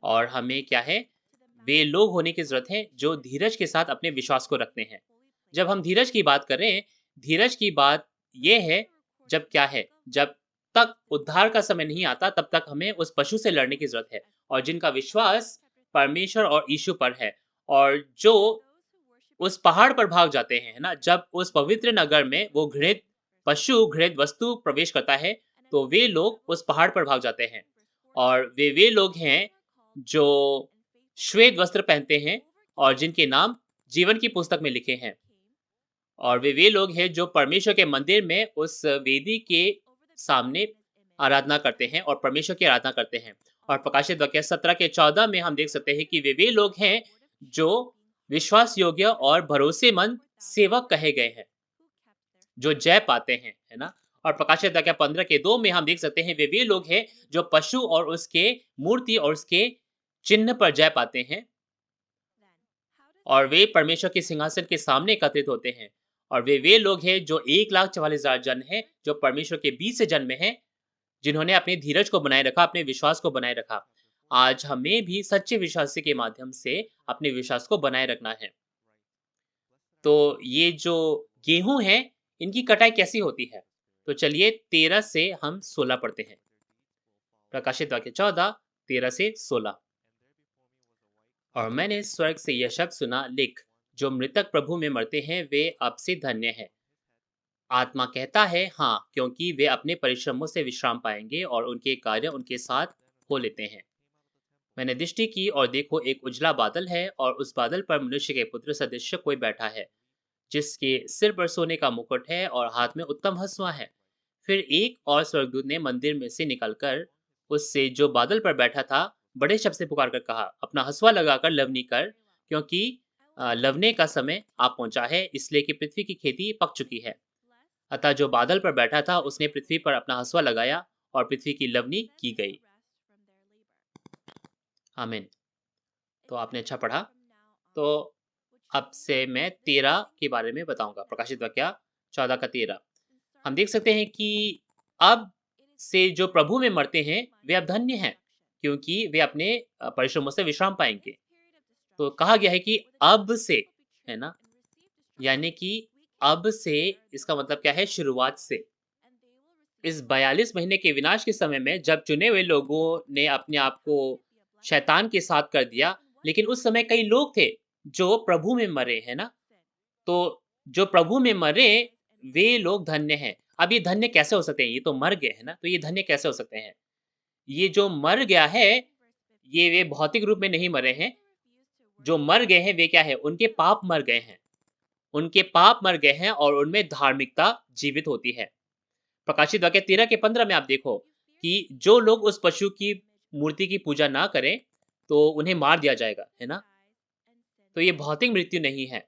और हमें क्या है? वे लोग होने की ज़रूरत है जो धीरज के साथ अपने विश्वास को रखते हैं। जब हम धीरज की बात करें, धीरज की बात ये है जब क्या है? जब तक उद्धार का समय नहीं आता तब तक हमें उस पशु से लड़ने की ज़रूरत है और जिनका विश्वास परमेश्वर और यीशु पर है और जो उस पहाड़ पर भाग जाते हैं, है ना? जब उस पवित्र नगर में वो घृणित पशु, घृणित वस्तु प्रवेश करता है, तो वे लोग उस पहाड़ पर भाग जाते हैं और वे लोग हैं जो श्वेत वस्त्र पहनते हैं और जिनके नाम जीवन की पुस्तक में लिखे हैं। और वे लोग हैं जो परमेश्वर के मंदिर में उस वेदी के सामने आराधना करते हैं और परमेश्वर की आराधना करते हैं। और प्रकाशित वाक्य 17 के 14 में हम देख सकते हैं कि वे लोग हैं जो विश्वास योग्य और भरोसेमंद सेवक कहे गए हैं, जो जय पाते हैं, है ना? और प्रकाशित वाक्य 15 के 2 में हम देख सकते हैं वे लोग हैं जो पशु और उसके मूर्ति और उसके चिन्ह पर जय पाते हैं और वे परमेश्वर के सिंहासन के सामने एकत्रित होते हैं। और वे लोग हैं जो 1,44,000 जन हैं जो परमेश्वर के बीच से जन्मे हैं, जिन्होंने अपने धीरज को बनाए रखा, अपने विश्वास को बनाए रखा। आज हमें भी सच्चे विश्वासी के माध्यम से अपने विश्वास को बनाए रखना है। तो ये जो गेहूँ है, इनकी कटाई कैसी होती है? तो चलिए 13 से हम 16 पढ़ते हैं। प्रकाशित वाक्य 14, 13 से 16। और मैंने स्वर्ग से यह शब्द सुना, लिख, जो मृतक प्रभु में मरते हैं वे अब से धन्य हैं। आत्मा कहता है हाँ, क्योंकि वे अपने परिश्रमों से विश्राम पाएंगे और उनके कार्य उनके साथ हो लेते हैं। मैंने दृष्टि की और देखो एक उजला बादल है और उस बादल पर मनुष्य के पुत्र सदृश कोई बैठा है, जिसके सिर पर सोने का मुकुट है और हाथ में उत्तम हंसुआ है। फिर एक और स्वर्गदूत ने मंदिर में से निकलकर उससे जो बादल पर बैठा था बड़े शब्द से पुकार कर कहा, अपना हंसुआ लगाकर लवनी कर, क्योंकि लवने का समय आ पहुंचा है, इसलिए कि पृथ्वी की खेती पक चुकी है। अतः जो बादल पर बैठा था उसने पृथ्वी पर अपना हंसुआ लगाया और पृथ्वी की लवनी की गई। आमीन। तो आपने अच्छा पढ़ा। तो अब से मैं 13 के बारे में बताऊंगा। प्रकाशित वाक्य 14 का 13। हम देख सकते हैं कि अब से जो प्रभु में मरते हैं वे अब धन्य हैं, क्योंकि वे अपने परिश्रमों से विश्राम पाएंगे। तो कहा गया है कि अब से, है ना? यानी कि अब से इसका मतलब क्या है? शुरुआत से। इस 42 महीने के विनाश के समय में जब चुने हुए लोगों ने अपने आप को शैतान के साथ कर दिया, लेकिन उस समय कई लोग थे जो प्रभु में मरे, है ना? तो जो प्रभु में मरे वे लोग धन्य हैं। अब ये धन्य कैसे हो सकते हैं? ये तो मर गए, है ना? तो ये धन्य कैसे हो सकते हैं? ये जो मर गया है, ये वे भौतिक रूप में नहीं मरे हैं। जो मर गए हैं वे क्या है? उनके पाप मर गए हैं। उनके पाप मर गए हैं और उनमें धार्मिकता जीवित होती है। प्रकाशित वाक्य 13 के 15 में आप देखो कि जो लोग उस पशु की मूर्ति की पूजा ना करें, तो उन्हें मार दिया जाएगा, है ना? तो ये भौतिक मृत्यु नहीं है।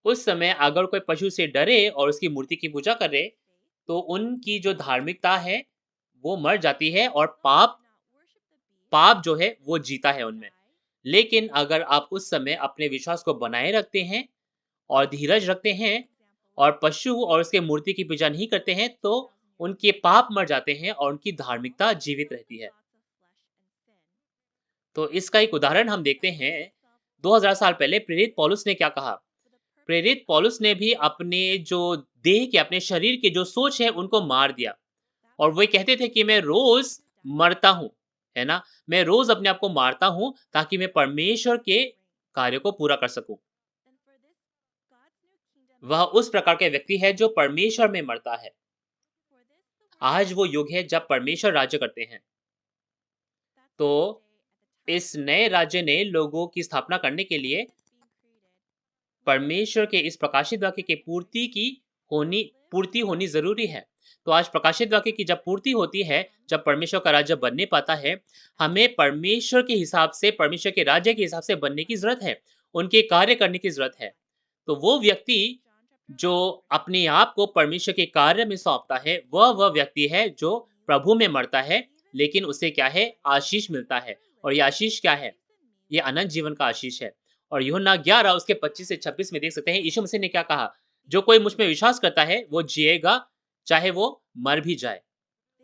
उस समय अगर कोई पशु से डरे और उसकी मूर्ति की पूजा करे, तो उनकी जो धार्मिकता है, वो मर जाती है और पाप पाप जो है वो जीता है उनमें। लेकिन अगर आप उस समय अपने विश्वास को बनाए रखते हैं और धीरज रखते हैं और पशु और उसके मूर्ति की पूजा नहीं करते हैं, तो उनके पाप मर जाते हैं और उनकी धार्मिकता जीवित रहती है। तो इसका एक उदाहरण हम देखते हैं, 2000 साल पहले प्रेरित पौलुस ने क्या कहा? प्रेरित पौलुस ने भी अपने जो देह के, अपने शरीर के जो सोच है उनको मार दिया और वो कहते थे कि मैं रोज मरता हूँ, है ना? मैं रोज अपने आप को मारता हूँ ताकि मैं परमेश्वर के कार्य को पूरा कर सकूं। वह उस प्रकार का व्यक्ति है जो परमेश्वर में मरता है। आज वो युग है जब परमेश्वर राज्य करते हैं। तो इस नए राज्य ने लोगों की स्थापना करने के लिए परमेश्वर के इस प्रकाशित वाक्य की पूर्ति होनी ज़रूरी है। तो आज प्रकाशित वाक्य की जब पूर्ति होती है, जब परमेश्वर का राज्य बनने पाता है, हमें परमेश्वर के हिसाब से, परमेश्वर के राज्य के हिसाब से बनने की ज़रूरत है, उनके कार्य करने की ज़रूरत है। तो वो व्यक्ति जो अपने आप को परमेश्वर के कार्य में सौंपता है, वह व्यक्ति है जो प्रभु में मरता है, लेकिन उसे क्या है? आशीष मिलता है। और ये आशीष क्या है? ये अनंत जीवन का आशीष है। और यूहन्ना 11 उसके 25 से 26 में देख सकते हैं, यीशु मसीह ने क्या कहा? जो कोई मुझ में विश्वास करता है, वो जिएगा, चाहे वो मर भी जाए।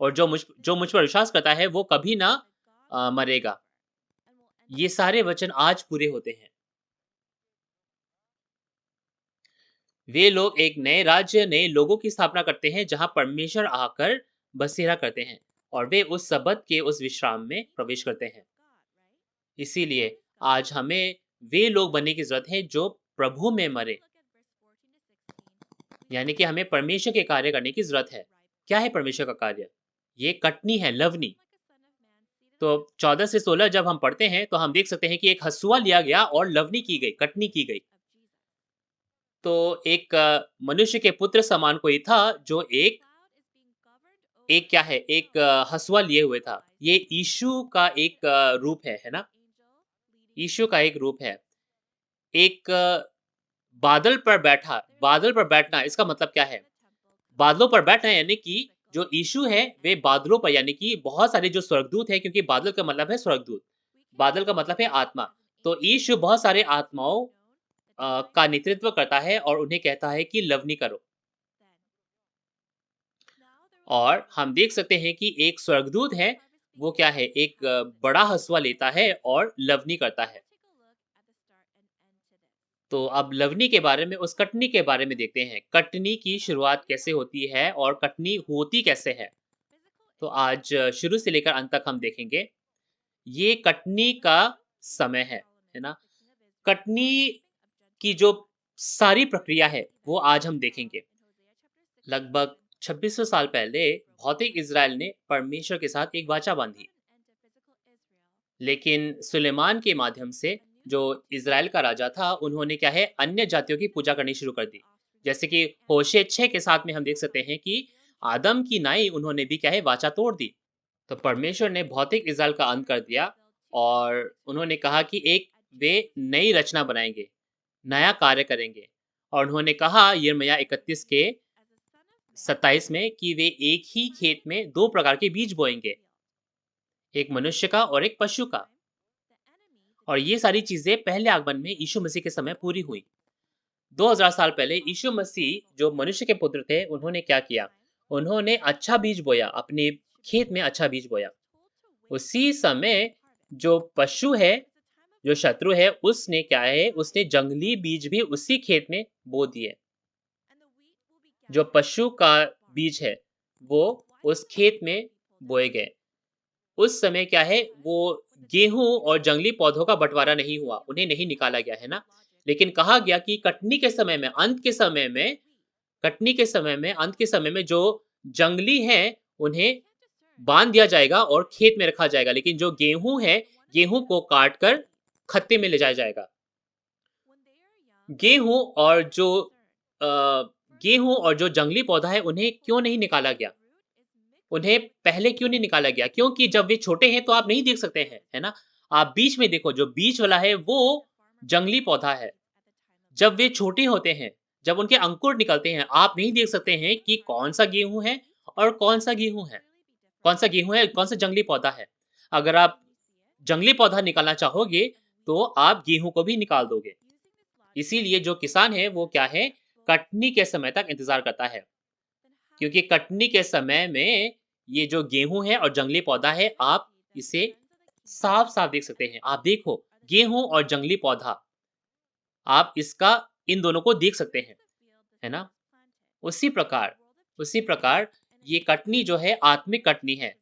और जो मुझ पर विश्वास करता है, वो कभी ना मरेगा। ये सारे वचन आज पूरे होते हैं। वे लोग एक नए राज्य, नए लोगों की स्थापना करते हैं, जहां परमेश्वर आकर बसेरा करते हैं और वे उस सब्त के उस विश्राम में प्रवेश करते हैं। इसीलिए आज हमें वे लोग बनने की ज़रूरत है जो प्रभु में मरे। यानी कि हमें परमेश्वर के कार्य करने की ज़रूरत है। क्या है परमेश्वर का कार्य? ये कटनी है, लवनी। तो 14 से 16 जब हम पढ़ते हैं, तो हम देख सकते हैं कि एक हँसुआ लिया गया और लवनी की गई, कटनी की गई। तो एक मनुष्य के पुत्र समान कोई था जो एक एक क्या है, एक हँसुआ लिए हुए था। ये यीशु का एक रूप है ना? यीशु का एक रूप है। एक बादल पर बैठना इसका मतलब क्या है? बादलों पर बैठना यानी कि जो यीशु है, वे बादलों पर यानी कि बहुत सारे जो स्वर्गदूत हैं, क्योंकि बादल का मतलब है स्वर्गदूत। बादल का मतलब है आत्मा। तो यीशु बहुत सारे आत्माओं का नेतृत्व करता है और उन्हें कहता है कि लवनी करो। और हम देख सकते हैं कि एक स्वर्गदूत है, वो क्या है? एक बड़ा हँसुआ लेता है और लवनी करता है। तो अब लवनी के बारे में, उस कटनी के बारे में देखते हैं। कटनी की शुरुआत कैसे होती है और कटनी होती कैसे है? तो आज शुरू से लेकर अंत तक हम देखेंगे। ये कटनी का समय है ना? कटनी की जो सारी प्रक्रिया है, वो आज हम देखेंगे। लगभग 2600 साल पहले भौतिक इज़राइल ने परमेश्वर के साथ एक वाचा बाँधी। लेकिन सुलेमान के माध्यम से जो इज़राइल का राजा था, उन्होंने क्या है, अन्य जातियों की पूजा करनी शुरू कर दी। जैसे कि होशे 6 के साथ में हम देख सकते हैं कि आदम की नाई उन्होंने भी क्या है, वाचा तोड़ दी। तो परमेश्वर ने भौतिक इज़राइल का अंत कर दिया और उन्होंने कहा कि एक वे नई रचना बनाएँगे, नया कार्य करेंगे। और उन्होंने कहा यिर्मयाह 31 के 27 में कि वे एक ही खेत में 2 प्रकार के बीज बोएँगे, एक मनुष्य का और एक पशु का। और ये सारी चीज़ें पहले आगमन में यीशु मसीह के समय पूरी हुई। 2000 साल पहले यीशु मसीह जो मनुष्य के पुत्र थे, उन्होंने क्या किया? उन्होंने अच्छा बीज बोया, अपने खेत में अच्छा बीज बोया। उसी समय जो पशु है, जो शत्रु है, उसने क्या है, उसने जंगली बीज भी उसी खेत में बो दिए। जो पशु का बीज है, वो उस खेत में बोए गए। उस समय क्या है, वो गेहूँ और जंगली पौधों का बँटवारा नहीं हुआ, उन्हें नहीं निकाला गया, है ना? लेकिन कहा गया कि कटनी के समय में, अंत के समय में, कटनी के समय में, अंत के समय में जो जंगली हैं, उन्हें बाँध दिया जाएगा और खेत में रखा जाएगा, लेकिन जो गेहूँ है, गेहूँ को काट कर खत्ते में ले जाया जाएगा। गेहूँ और जो अ, गेहूँ और जो जंगली पौधा है, उन्हें क्यों नहीं निकाला गया? उन्हें पहले क्यों नहीं निकाला गया? क्योंकि जब वे छोटे हैं तो आप नहीं देख सकते हैं, है ना? आप बीच में देखो, जो बीच वाला है वो जंगली पौधा है। जब वे छोटे होते हैं, जब उनके अंकुर निकलते हैं, आप नहीं देख सकते हैं कि कौन-सा गेहूँ है और कौन-सा गेहूँ है। कौन-सा गेहूँ है, कौन-सा जंगली पौधा है। अगर आप जंगली पौधा निकालना चाहोगे, तो आप गेहूँ को भी निकाल दोगे। इसीलिए जो किसान है, वो क्या है, कटनी के समय तक इंतज़ार करता है। क्योंकि कटनी के समय में ये जो गेहूँ है और जंगली पौधा है, आप इसे साफ-साफ देख सकते हैं। आप देखो, गेहूँ और जंगली पौधा, आप इसका इन दोनों को देख सकते हैं, है ना? उसी प्रकार उसी प्रकार ये कटनी जो है, आत्मिक कटनी है।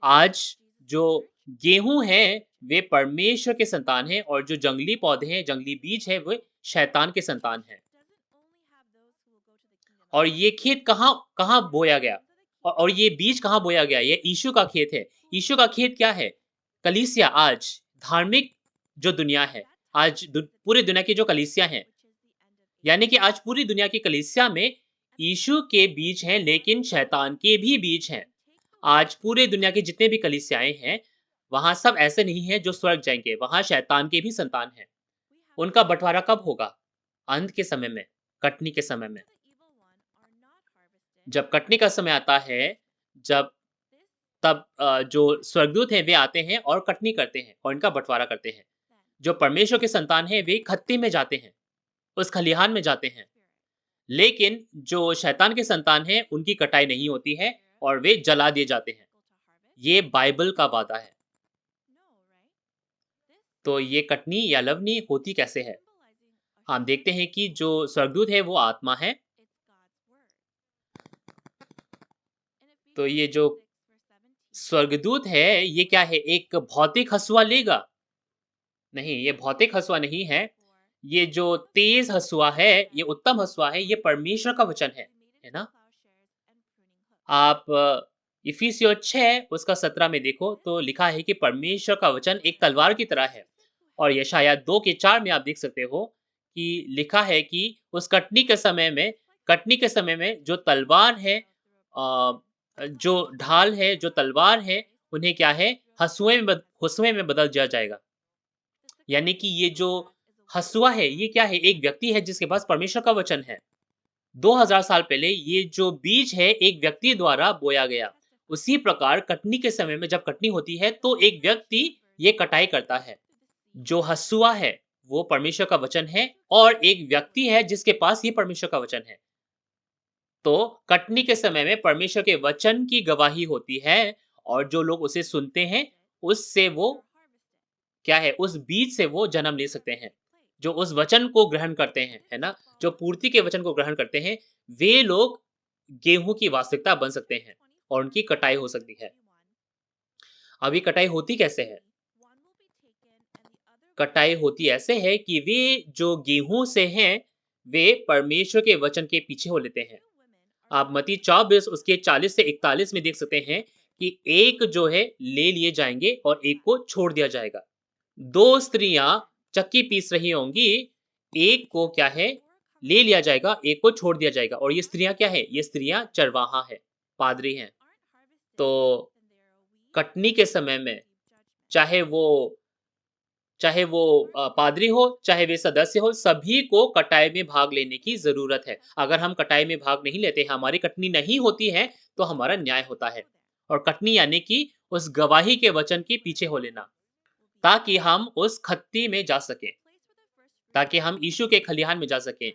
आज जो गेहूँ हैं, वे परमेश्वर के संतान हैं और जो जंगली पौधे हैं, जंगली बीज हैं, वे शैतान के संतान हैं। और ये खेत कहाँ कहाँ बोया गया? और ये बीज कहाँ बोया गया? ये यीशु का खेत है। यीशु का खेत क्या है? कलीसिया आज, धार्मिक जो दुनिया है, आज पूरी दुनिया की जो कलीसिया हैं, यानी कि आज पूरी दुनिया की कलीसिया में यीशु के बीज हैं, लेकिन शैतान के भी बीज हैं। आज पूरे दुनिया की जितने भी कलीसियाएँ हैं, वहाँ सब ऐसे नहीं हैं जो स्वर्ग जाएँगे, वहाँ शैतान के भी संतान हैं। उनका बँटवारा कब होगा? अंत के समय में, कटनी के समय में। जब कटनी का समय आता है, जब तब जो स्वर्गदूत हैं वे आते हैं और कटनी करते हैं और इनका बँटवारा करते हैं। जो परमेश्वर के संतान हैं वे खत्ते में जाते हैं, उस खलिहान में जाते हैं। लेकिन जो शैतान के संतान हैं उनकी कटाई नहीं होती है और वे जला दिए जाते हैं। ये बाइबल का वादा है। तो ये कटनी या लवनी होती कैसे है? हम देखते हैं कि जो स्वर्गदूत है वो आत्मा है। तो ये जो स्वर्गदूत है, ये क्या है? एक भौतिक हँसुआ लेगा? नहीं, ये भौतिक हँसुआ नहीं है। ये जो तेज़ हँसुआ है, ये उत्तम हँसुआ है, ये परमेश्वर का वचन है ना? आप इफिसियों 6 उसका 17 में देखो तो लिखा है कि परमेश्वर का वचन एक तलवार की तरह है। और यशायाह 2 के 4 में आप देख सकते हो कि लिखा है कि उस कटनी के समय में जो तलवार है, जो ढाल है, जो तलवार है, उन्हें क्या है? हँसुए में बदल दिया जाएगा। यानी कि ये जो हँसुआ है, ये क्या है? एक व्यक्ति है जिसके पास परमेश्वर का वचन है। 2000 साल पहले ये जो बीज है एक व्यक्ति द्वारा बोया गया। उसी प्रकार कटनी के समय में जब कटनी होती है तो एक व्यक्ति ये कटाई करता है। जो हँसुआ है वो परमेश्वर का वचन है और एक व्यक्ति है जिसके पास ये परमेश्वर का वचन है। तो कटनी के समय में परमेश्वर के वचन की गवाही होती है और जो लोग उसे सुनते हैं उससे वो क्या है? उस बीज से वो जन्म ले सकते हैं। जो उस वचन को ग्रहण करते हैं, है ना? जो पूर्ति के वचन को ग्रहण करते हैं, वे लोग गेहूँ की वास्तविकता बन सकते हैं और उनकी कटाई हो सकती है। अब ये कटाई होती कैसे है? कटाई होती ऐसे है कि वे जो गेहूँ से हैं, वे परमेश्वर के वचन के पीछे हो लेते हैं। आप मत्ती 24 उसके 40 से 41 में देख सकते हैं कि एक जो है ले लिए जाएँगे और एक को छोड़ दिया जाएगा। 2 स्त्रियाँ चक्की पीस रही होंगी, एक को क्या है ले लिया जाएगा, एक को छोड़ दिया जाएगा और ये स्त्रियाँ क्या है? ये स्त्रियाँ चरवाहा है, पादरी हैं। तो कटनी के समय में चाहे वो चाहे वो पादरी हो, चाहे वे सदस्य हो, सभी को कटाई में भाग लेने की ज़रूरत है। अगर हम कटाई में भाग नहीं लेते, हमारी कटनी नहीं होती है, तो हमारा न्याय होता है। और कटनी यानी कि उस गवाही के वचन के पीछे हो लेना, ताकि हम उस खत्ती में जा सकें, ताकि हम यीशु के खलिहान में जा सकें।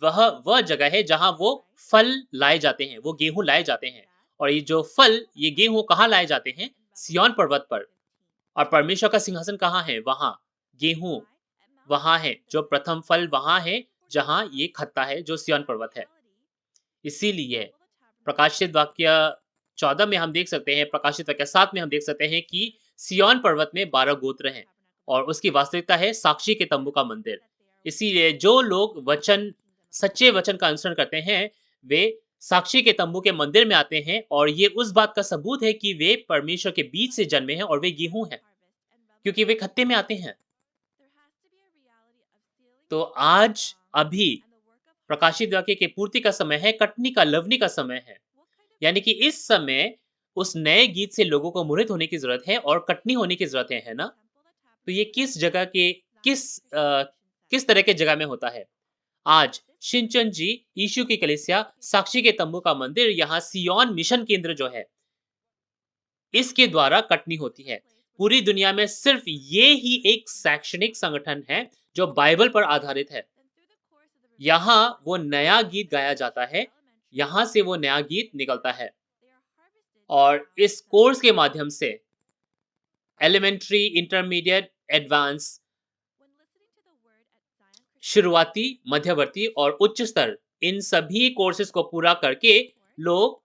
वह जगह है जहाँ वो फल लाए जाते हैं, वो गेहूँ लाए जाते हैं। और ये जो फल, ये गेहूँ कहाँ लाए जाते हैं? सिय्योन पर्वत पर। और परमेश्वर का सिंहासन कहाँ है? वहाँ। गेहूँ वहाँ है, जो प्रथम फल वहाँ है, जहाँ ये खत्ता है, जो सिय्योन पर्वत है। इसीलिए प्रकाशित वाक्य 14 में हम देख सकते हैं, प्रकाशित वाक्य 7 में हम देख सकते हैं कि सिय्योन पर्वत में 12 गोत्र हैं और उसकी वास्तविकता है साक्षी के तम्बू का मंदिर। इसीलिए जो लोग सच्चे वचन का अनुसरण करते हैं, वे साक्षी के तम्बू के मंदिर में आते हैं और ये उस बात का सबूत है कि वे परमेश्वर के बीज से जन्मे हैं और वे गेहूँ हैं, क्योंकि वे खत्ते में आते हैं। तो आज अभी प्रकाशित वाक्य की पूर्ति का समय है, कटनी का लवनी का समय है। यानी कि इस समय उस नए गीत से लोगों को मोहित होने की ज़रूरत है और कटनी होने की ज़रूरत है ना? तो ये किस जगह के किस तरह के जगह में होता है? आज शिनचन जी, यीशु की कलीसिया, साक्षी के तम्बू का मंदिर, यहाँ सिय्योन मिशन केंद्र जो है, इसके द्वारा कटनी होती है। पूरी दुनिया में सिर्फ ये ही एक शैक्षणिक संगठन है जो बाइबल पर आधारित है। यहाँ वो नया गीत गाया जाता है, यहाँ से वो नया गीत निकलता है और इस कोर्स के माध्यम से एलिमेंट्री, इंटरमीडिएट, एडवांस, शुरुआती, मध्यवर्ती और उच्च स्तर, इन सभी कोर्सेज़ को पूरा करके लोग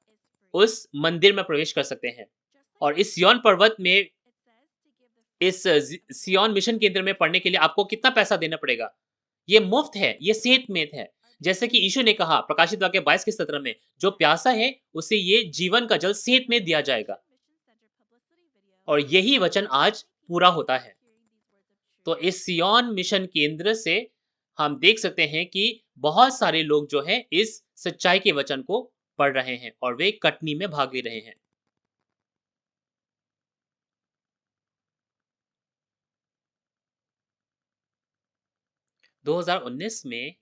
उस मंदिर में प्रवेश कर सकते हैं। और इस सिय्योन पर्वत में, इस सिय्योन मिशन केंद्र में पढ़ने के लिए आपको कितना पैसा देना पड़ेगा? ये मुफ्त है, ये सेंतमेंत है। जैसे कि यीशु ने कहा प्रकाशित वाक्य 22 के 17 में, जो प्यासा है उसे ये जीवन का जल सेत में दिया जाएगा। और यही वचन आज पूरा होता है। तो इस सिय्योन मिशन केंद्र से हम देख सकते हैं कि बहुत सारे लोग जो हैं इस सच्चाई के वचन को पढ़ रहे हैं और वे कटनी में भाग ले रहे हैं। 2019 में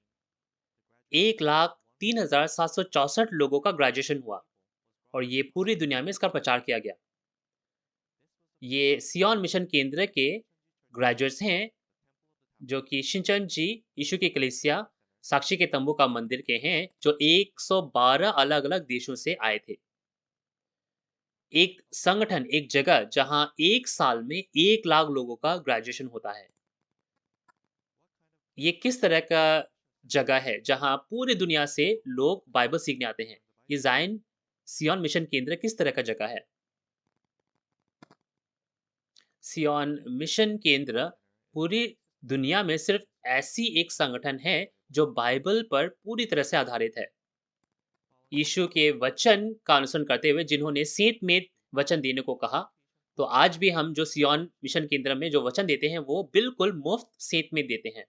1,03,764 लोगों का ग्रेजुएशन हुआ और ये पूरी दुनिया में इसका प्रचार किया गया। ये सिय्योन मिशन केंद्र के ग्रेजुएट्स हैं जो कि शिनचन जी यीशु की कलीसिया साक्षी के तंबू का मंदिर के हैं, जो 112 अलग-अलग देशों से आए थे। एक संगठन, एक जगह जहां एक साल में 1 लाख लोगों का ग्रेजुएशन होता है। ये किस तरह का जगह है जहां पूरी दुनिया से लोग बाइबल सीखने आते हैं? ये ज़ायन सिय्योन मिशन केंद्र किस तरह का जगह है? सिय्योन मिशन केंद्र पूरी दुनिया में सिर्फ ऐसी एक संगठन है जो बाइबल पर पूरी तरह से आधारित है। यीशु के वचन का अनुसरण करते हुए जिन्होंने सेंत में वचन देने को कहा, तो आज भी हम जो सिय्योन मिशन केंद्र में जो वचन देते हैं वो बिल्कुल मुफ्त सेंत में देते हैं।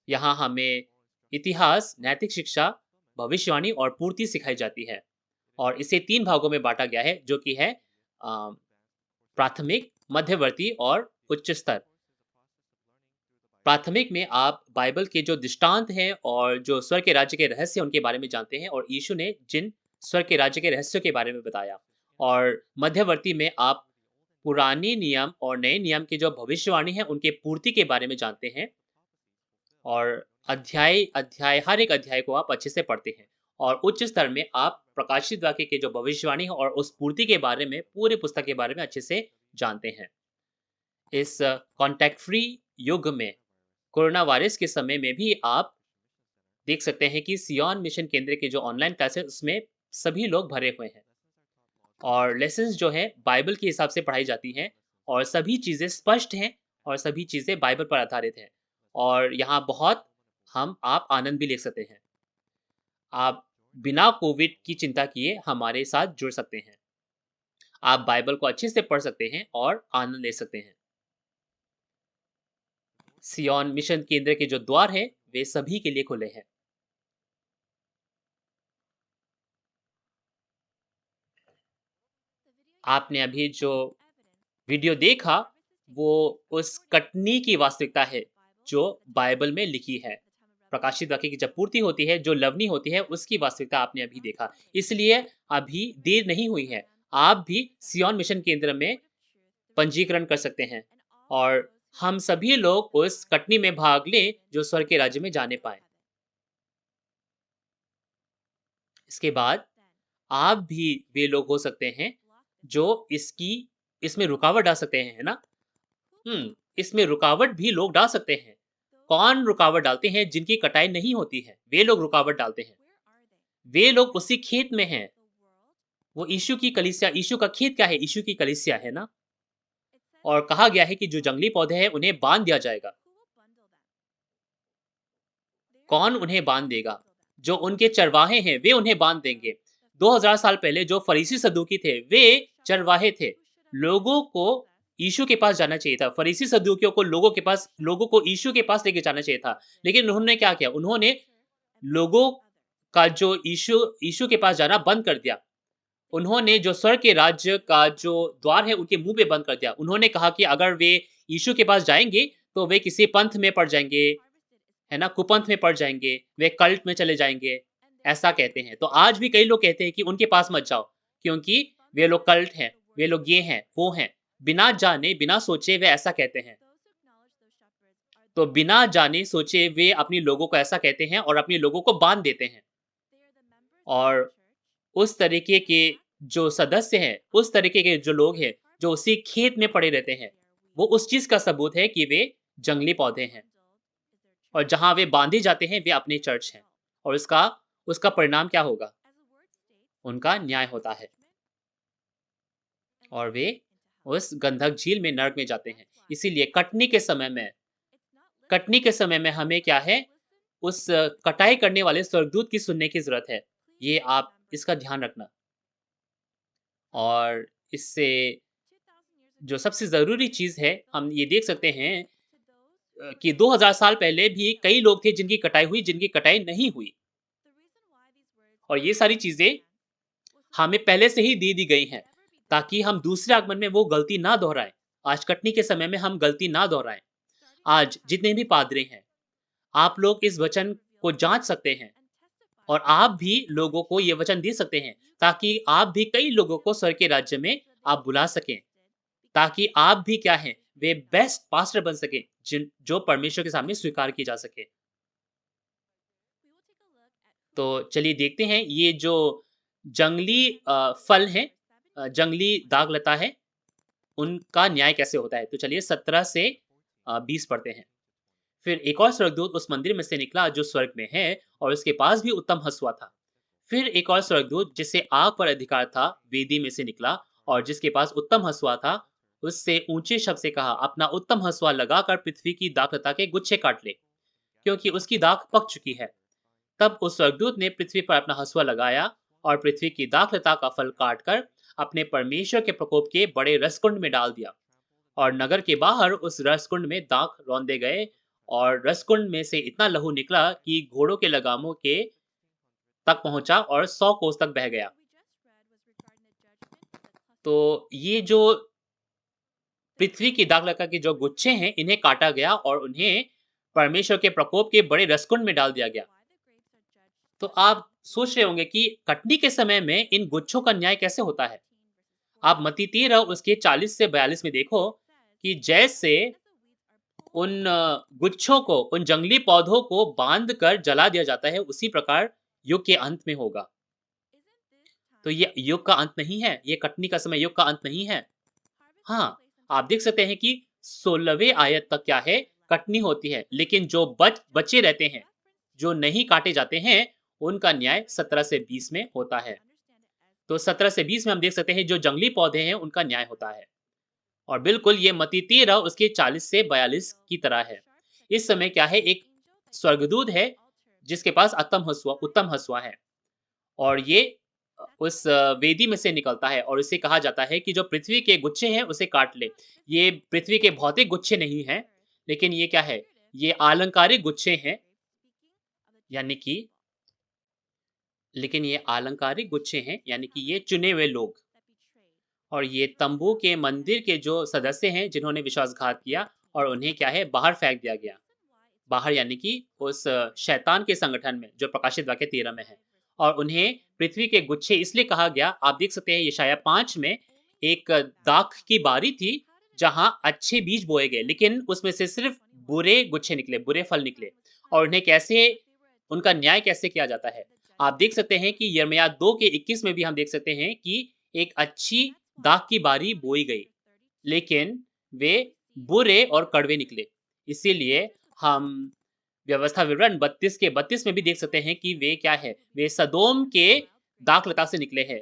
यहाँ हमें इतिहास, नैतिक शिक्षा, भविष्यवाणी और पूर्ति सिखाई जाती है और इसे 3 भागों में बाँटा गया है जो कि है प्राथमिक, मध्यवर्ती और उच्च स्तर। प्राथमिक में आप बाइबल के जो दृष्टांत हैं और जो स्वर्ग के राज्य के रहस्य उनके बारे में जानते हैं और यीशु ने जिन स्वर्ग के राज्य के रहस्यों के बारे में बताया। और मध्यवर्ती में आप पुराने नियम और नए नियम की जो भविष्यवाणी है उनके पूर्ति के बारे में जानते हैं और अध्याय हर एक अध्याय को आप अच्छे से पढ़ते हैं। और उच्च स्तर में आप प्रकाशित वाक्य की जो भविष्यवाणी है और उस पूर्ति के बारे में, पूरे पुस्तक के बारे में अच्छे से जानते हैं। इस कॉन्टैक्ट फ्री युग में, कोरोना वायरस के समय में भी आप देख सकते हैं कि सिय्योन मिशन केंद्र के जो ऑनलाइन क्लासेस उसमें सभी लोग भरे हुए हैं और लेसन्स जो है बाइबल के हिसाब से पढ़ाई जाती हैं और सभी चीज़ें स्पष्ट हैं और सभी चीज़ें बाइबल पर आधारित हैं और यहाँ बहुत आप आनंद भी ले सकते हैं। आप बिना कोविड की चिंता किए हमारे साथ जुड़ सकते हैं। आप बाइबल को अच्छे से पढ़ सकते हैं और आनंद ले सकते हैं। सिय्योन मिशन केंद्र के जो द्वार हैं, वे सभी के लिए खुले हैं। आपने अभी जो वीडियो देखा, वो उस कटनी की वास्तविकता है, जो बाइबल में लिखी है। प्रकाशित वाक्य की जब पूर्ति होती है, जो लवनी होती है, उसकी वास्तविकता आपने अभी देखा। इसलिए अभी देर नहीं हुई है। आप भी सिय्योन मिशन केंद्र में पंजीकरण कर सकते हैं और हम सभी लोग उस कटनी में भाग लें, जो स्वर्ग के राज्य में जाने पाएँ। इसके बाद आप भी वे लोग हो सकते हैं, जो इसमें रुकावट डाल सकते हैं, है ना? इसमें रुकावट भी लोग डाल सकते हैं। कौन रुकावट डालते हैं? जिनकी कटाई नहीं होती है, वे लोग रुकावट डालते हैं। वे लोग उसी खेत में हैं। वो यीशु की कलीसिया, यीशु का खेत क्या है? यीशु की कलीसिया है ना? और कहा गया है कि जो जंगली पौधे हैं, उन्हें बाँध दिया जाएगा। कौन उन्हें बाँध देगा? जो उनके चरवाहे हैं, वे उन्हें बाँध देंगे। 2000 साल पहले जो फरीसी सदूकी थे, वे चरवाहे थे। लोगों को यीशु के पास जाना चाहिए था। फरीसी सदूकियों को लोगों को यीशु के पास लेके जाना चाहिए था। लेकिन उन्होंने क्या किया? उन्होंने लोगों का जो यीशु के पास जाना बंद कर दिया। उन्होंने जो स्वर्ग के राज्य का जो द्वार है, उनके मुँह पे बंद कर दिया। उन्होंने कहा कि अगर वे यीशु के पास जाएँगे, तो वे किसी पंथ में पड़ जाएँगे, है ना? कुपंथ में पड़ जाएँगे, वे कल्ट में चले जाएँगे, ऐसा कहते हैं। तो आज भी कई लोग कहते हैं कि उनके पास मत जाओ, क्योंकि वे लोग कल्ट हैं, वे लोग ये हैं, वो हैं। बिना जाने, बिना सोचे वे ऐसा कहते हैं। तो बिना जाने सोचे वे अपने लोगों को ऐसा कहते हैं और अपने लोगों को बाँध देते हैं। और उस तरीके के जो सदस्य हैं, उस तरीके के जो लोग हैं, जो उसी खेत में पड़े रहते हैं, वो उस चीज़ का सबूत है कि वे जंगली पौधे हैं। और जहाँ वे बाँधे जाते हैं, वे अपनी चर्च हैं और उसका उसका परिणाम क्या होगा? उनका न्याय होता है और वे उस गंधक झील में, नरक में जाते हैं। इसीलिए कटनी के समय में हमें क्या है? उस कटाई करने वाले स्वर्गदूत की सुनने की ज़रूरत है। ये आप इसका ध्यान रखना। और इससे जो सबसे ज़रूरी चीज़ है, हम ये देख सकते हैं कि 2000 साल पहले भी कई लोग थे जिनकी कटाई हुई, जिनकी कटाई नहीं हुई। और ये सारी चीज़ें हमें पहले से ही दे दी गई हैं, ताकि हम दूसरे आगमन में वो गलती ना दोहराएँ। आज कटनी के समय में हम गलती ना दोहराएँ। आज जितने भी पादरी हैं, आप लोग इस वचन को जाँच सकते हैं और आप भी लोगों को ये वचन दे सकते हैं, ताकि आप भी कई लोगों को स्वर्ग के राज्य में आप बुला सकें, ताकि आप भी क्या हैं, वे बेस्ट पास्टर बन सकें, जो परमेश्वर के सामने स्वीकार किए जा सके। तो चलिए देखते हैं ये जो जंगली फल हैं, जंगली दागलता है, उनका न्याय कैसे होता है। तो चलिए 17 से 20 पढ़ते हैं। फिर एक और स्वर्गदूत उस मंदिर में से निकला जो स्वर्ग में है और उसके पास भी उत्तम हँसुआ था। फिर एक और स्वर्गदूत जिसे आग पर अधिकार था, वेदी में से निकला और जिसके पास उत्तम हँसुआ था, उससे ऊँचे शब्द से कहा, अपना उत्तम हँसुआ लगाकर पृथ्वी की दाखलता के गुच्छे काट ले, क्योंकि उसकी दाख पक चुकी है। तब उस स्वर्गदूत ने पृथ्वी पर अपना हँसुआ लगाया और पृथ्वी की दाखलता का फल काटकर अपने परमेश्वर के प्रकोप के बड़े रसकुंड में डाल दिया। और नगर के बाहर उस रसकुंड में दाख रौंदे गए और रसकुंड में से इतना लहू निकला कि घोड़ों के लगामों के तक पहुंचा और 100 कोस तक बह गया। तो ये जो पृथ्वी की दाखलता के जो गुच्छे हैं, इन्हें काटा गया और उन्हें परमेश्वर के प्रकोप के बड़े रसकुंड में डाल दिया गया। तो आप सोच रहे होंगे कि कटनी के समय में इन गुच्छों का न्याय कैसे होता है। आप मत्ती 13 उसके 40 से 42 में देखो कि जैसे उन गुच्छों को, उन जंगली पौधों को बांध कर जला दिया जाता है, उसी प्रकार युग के अंत में होगा। तो ये युग का अंत नहीं है, ये कटनी का समय युग का अंत नहीं है। हाँ, आप देख सकते हैं कि 16वें आयत तक क्या है, कटनी होती है, लेकिन जो बचे रहते हैं, जो नहीं काटे जाते हैं, उनका न्याय 17 से 20 में होता है। तो 17 से 20 में हम देख सकते हैं जो जंगली पौधे हैं, उनका न्याय होता है। और बिल्कुल ये मत्ती 13 उसके 40 से 42 की तरह है। इस समय क्या है, एक स्वर्गदूत है जिसके पास उत्तम हँसुआ है और ये उस वेदी में से निकलता है और इसे कहा जाता है कि जो पृथ्वी के गुच्छे हैं उसे काट ले। ये पृथ्वी के भौतिक गुच्छे नहीं हैं, लेकिन ये क्या है? ये अलंकारिक गुच्छे हैं, यानी कि लेकिन ये अलंकारिक गुच्छे हैं, यानी कि ये चुने हुए लोग। और ये तंबू के मंदिर के जो सदस्य हैं जिन्होंने विश्वासघात किया और उन्हें क्या है, बाहर फेंक दिया गया। बाहर यानी कि उस शैतान के संगठन में जो प्रकाशित वाक्य 13 में है। और उन्हें पृथ्वी के गुच्छे इसलिए कहा गया, आप देख सकते हैं यशायाह 5 में एक दाख की बारी थी जहां अच्छे बीज बोए गए, लेकिन उसमें से सिर्फ बुरे गुच्छे निकले, बुरे फल निकले। और उन्हें कैसे, उनका न्याय कैसे किया जाता है। आप देख सकते हैं कि यिर्मयाह 2 के 21 में भी हम देख सकते हैं कि एक अच्छी दाख की बारी बोई गई, लेकिन वे बुरे और कड़वे निकले। इसीलिए हम व्यवस्था विवरण 32 के 32 में भी देख सकते हैं कि वे क्या है, वे सदोम के दाखलता से निकले हैं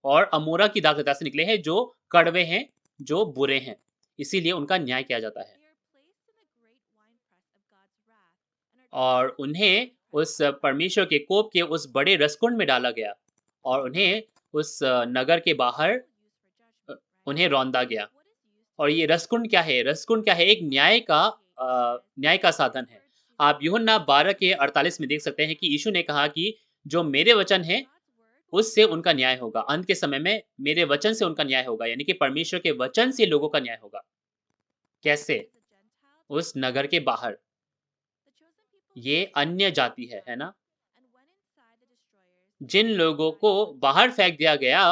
और अमोरा की दाखलता से निकले हैं, जो कड़वे हैं, जो बुरे हैं। इसीलिए उनका न्याय किया जाता है। और उन्हें उस परमेश्वर के कोप के उस बड़े रसकुंड में डाला गया और उन्हें उस नगर के बाहर अ, उन्हें रौंदा गया। और ये रसकुंड क्या है? रसकुंड क्या है? एक न्याय का साधन है। आप यूहन्ना 12 के 48 में देख सकते हैं कि यीशु ने कहा कि जो मेरे वचन हैं, उससे उनका न्याय होगा। अंत के समय में मेरे वचन से उनका न्याय होगा, यानी कि परमेश्वर के वचन से लोगों का न्याय होगा। कैसे? उस नगर के बाहर। ये अन्य जाति है ना? जिन लोगों को बाहर फेंक दिया गया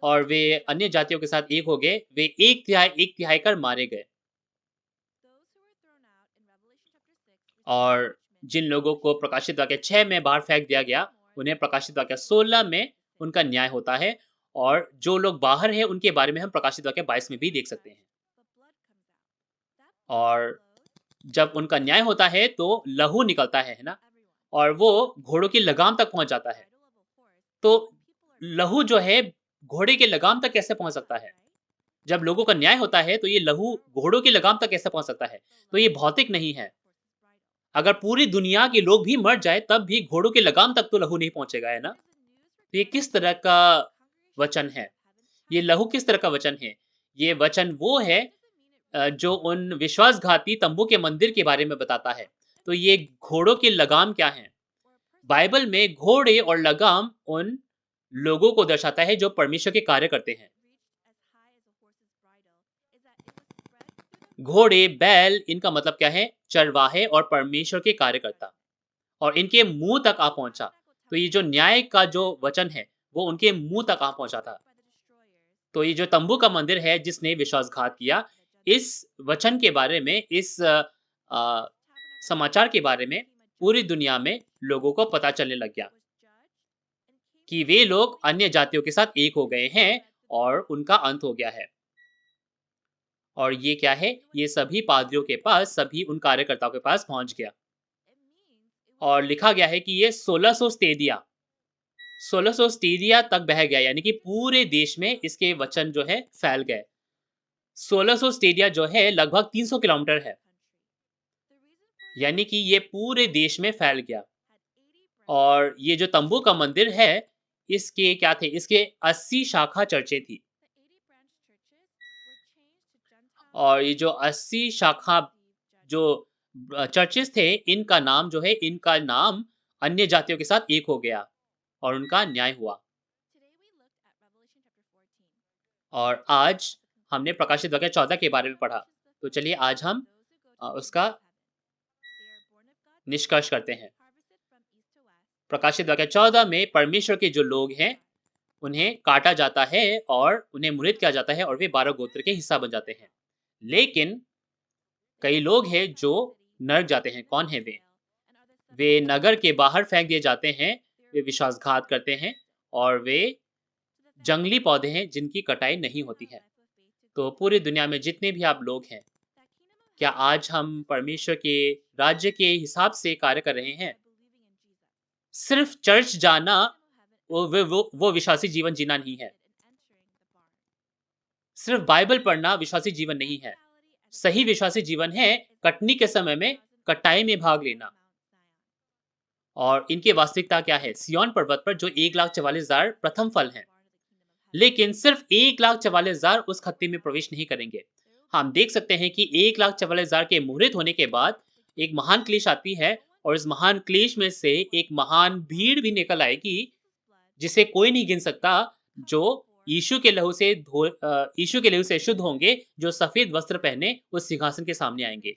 और वे अन्य जातियों के साथ एक हो गए, वे एक तिहाई कर मारे गए। और जिन लोगों को प्रकाशित वाक्य 6 में बाहर फेंक दिया गया, उन्हें प्रकाशित वाक्य 16 में उनका न्याय होता है। और जो लोग बाहर हैं, उनके बारे में हम प्रकाशित वाक्य 22 में भी देख सकते हैं। और जब उनका न्याय होता है, तो लहू निकलता है ना? और वो घोड़ों की लगाम तक पहुँच जाता है। तो लहू जो है, घोड़े के लगाम तक कैसे पहुँच सकता है? जब लोगों का न्याय होता है, तो ये लहू घोड़ों की लगाम तक कैसे पहुँच सकता है? तो ये भौतिक नहीं है। अगर पूरी दुनिया के लोग भी मर जाए तब भी घोड़ों के लगाम तक तो लहू नहीं पहुँचेगा, है ना? तो ये किस तरह का वचन है? ये लहू किस तरह का वचन है? ये वचन वो है जो उन विश्वासघाती तंबू के मंदिर के बारे में बताता है। तो ये घोड़ों के लगाम क्या हैं? बाइबल में घोड़े और लगाम उन लोगों को दर्शाता है जो परमेश्वर के कार्य करते हैं। घोड़े, बैल इनका मतलब क्या है? चरवाहे और परमेश्वर के कार्यकर्ता और इनके मुँह तक आ पहुँचा। तो ये जो न्याय का जो वचन है, वो उनके मुँह तक आ पहुँचा था। तो ये जो तंबू का मंदिर है जिसने विश्वासघात किया, इस वचन के बारे में अ, समाचार के बारे में पूरी दुनिया में लोगों को पता चलने लग गया कि वे लोग अन्य जातियों के साथ एक हो गए हैं और उनका अंत हो गया है। और ये क्या है? ये सभी पादरियों के पास, सभी उन कार्यकर्ताओं के पास पहुँच गया और लिखा गया है कि ये 1600 स्टेडिया तक बह गया, यानी कि पूरे देश में इसके वचन जो है फैल गए। 1600 स्टेडिया जो है लगभग 300 किलोमीटर है, यानी कि ये पूरे देश में फैल गया। और ये जो तंबू का मंदिर है, इसके क्या थे? इसके 80 शाखा चर्चें थी और ये जो 80 शाखा जो चर्चेस थे, इनका नाम जो है, इनका नाम अन्य जातियों के साथ एक हो गया और उनका न्याय हुआ। और आज हमने प्रकाशित वाक्य 14 के बारे में पढ़ा। तो चलिए आज हम उसका निष्कर्ष करते हैं। प्रकाशित वाक्य 14 में परमेश्वर के जो लोग हैं, उन्हें काटा जाता है और उन्हें मुद्रित किया जाता है और वे 12 गोत्र के हिस्सा बन जाते हैं। लेकिन कई लोग हैं जो नरक जाते हैं। कौन है वे? वे नगर के बाहर फेंक दिए जाते हैं, वे विश्वासघात करते हैं और वे जंगली पौधे हैं जिनकी कटाई नहीं होती है। तो पूरी दुनिया में जितने भी आप लोग हैं, क्या आज हम परमेश्वर के राज्य के हिसाब से कार्य कर रहे हैं? सिर्फ चर्च जाना वो विश्वासी जीवन जीना नहीं है। सिर्फ बाइबल पढ़ना विश्वासी जीवन नहीं है। सही विश्वासी जीवन है कटनी के समय में कटाई में भाग लेना। और इनकी वास्तविकता क्या है? सिय्योन पर्वत पर जो 1,44,000 प्रथम फल हैं। लेकिन सिर्फ 1,44,000 उस खत्ते में प्रवेश नहीं करेंगे। हम देख सकते हैं कि 1,44,000 के मुहरित होने के बाद एक महान क्लेश आती है और इस महान क्लेश में से एक महान भीड़ भी निकल आएगी जिसे कोई नहीं गिन सकता, जो यीशु के लहू से शुद्ध होंगे, जो सफेद वस्त्र पहने उस सिंहासन के सामने आएंगे।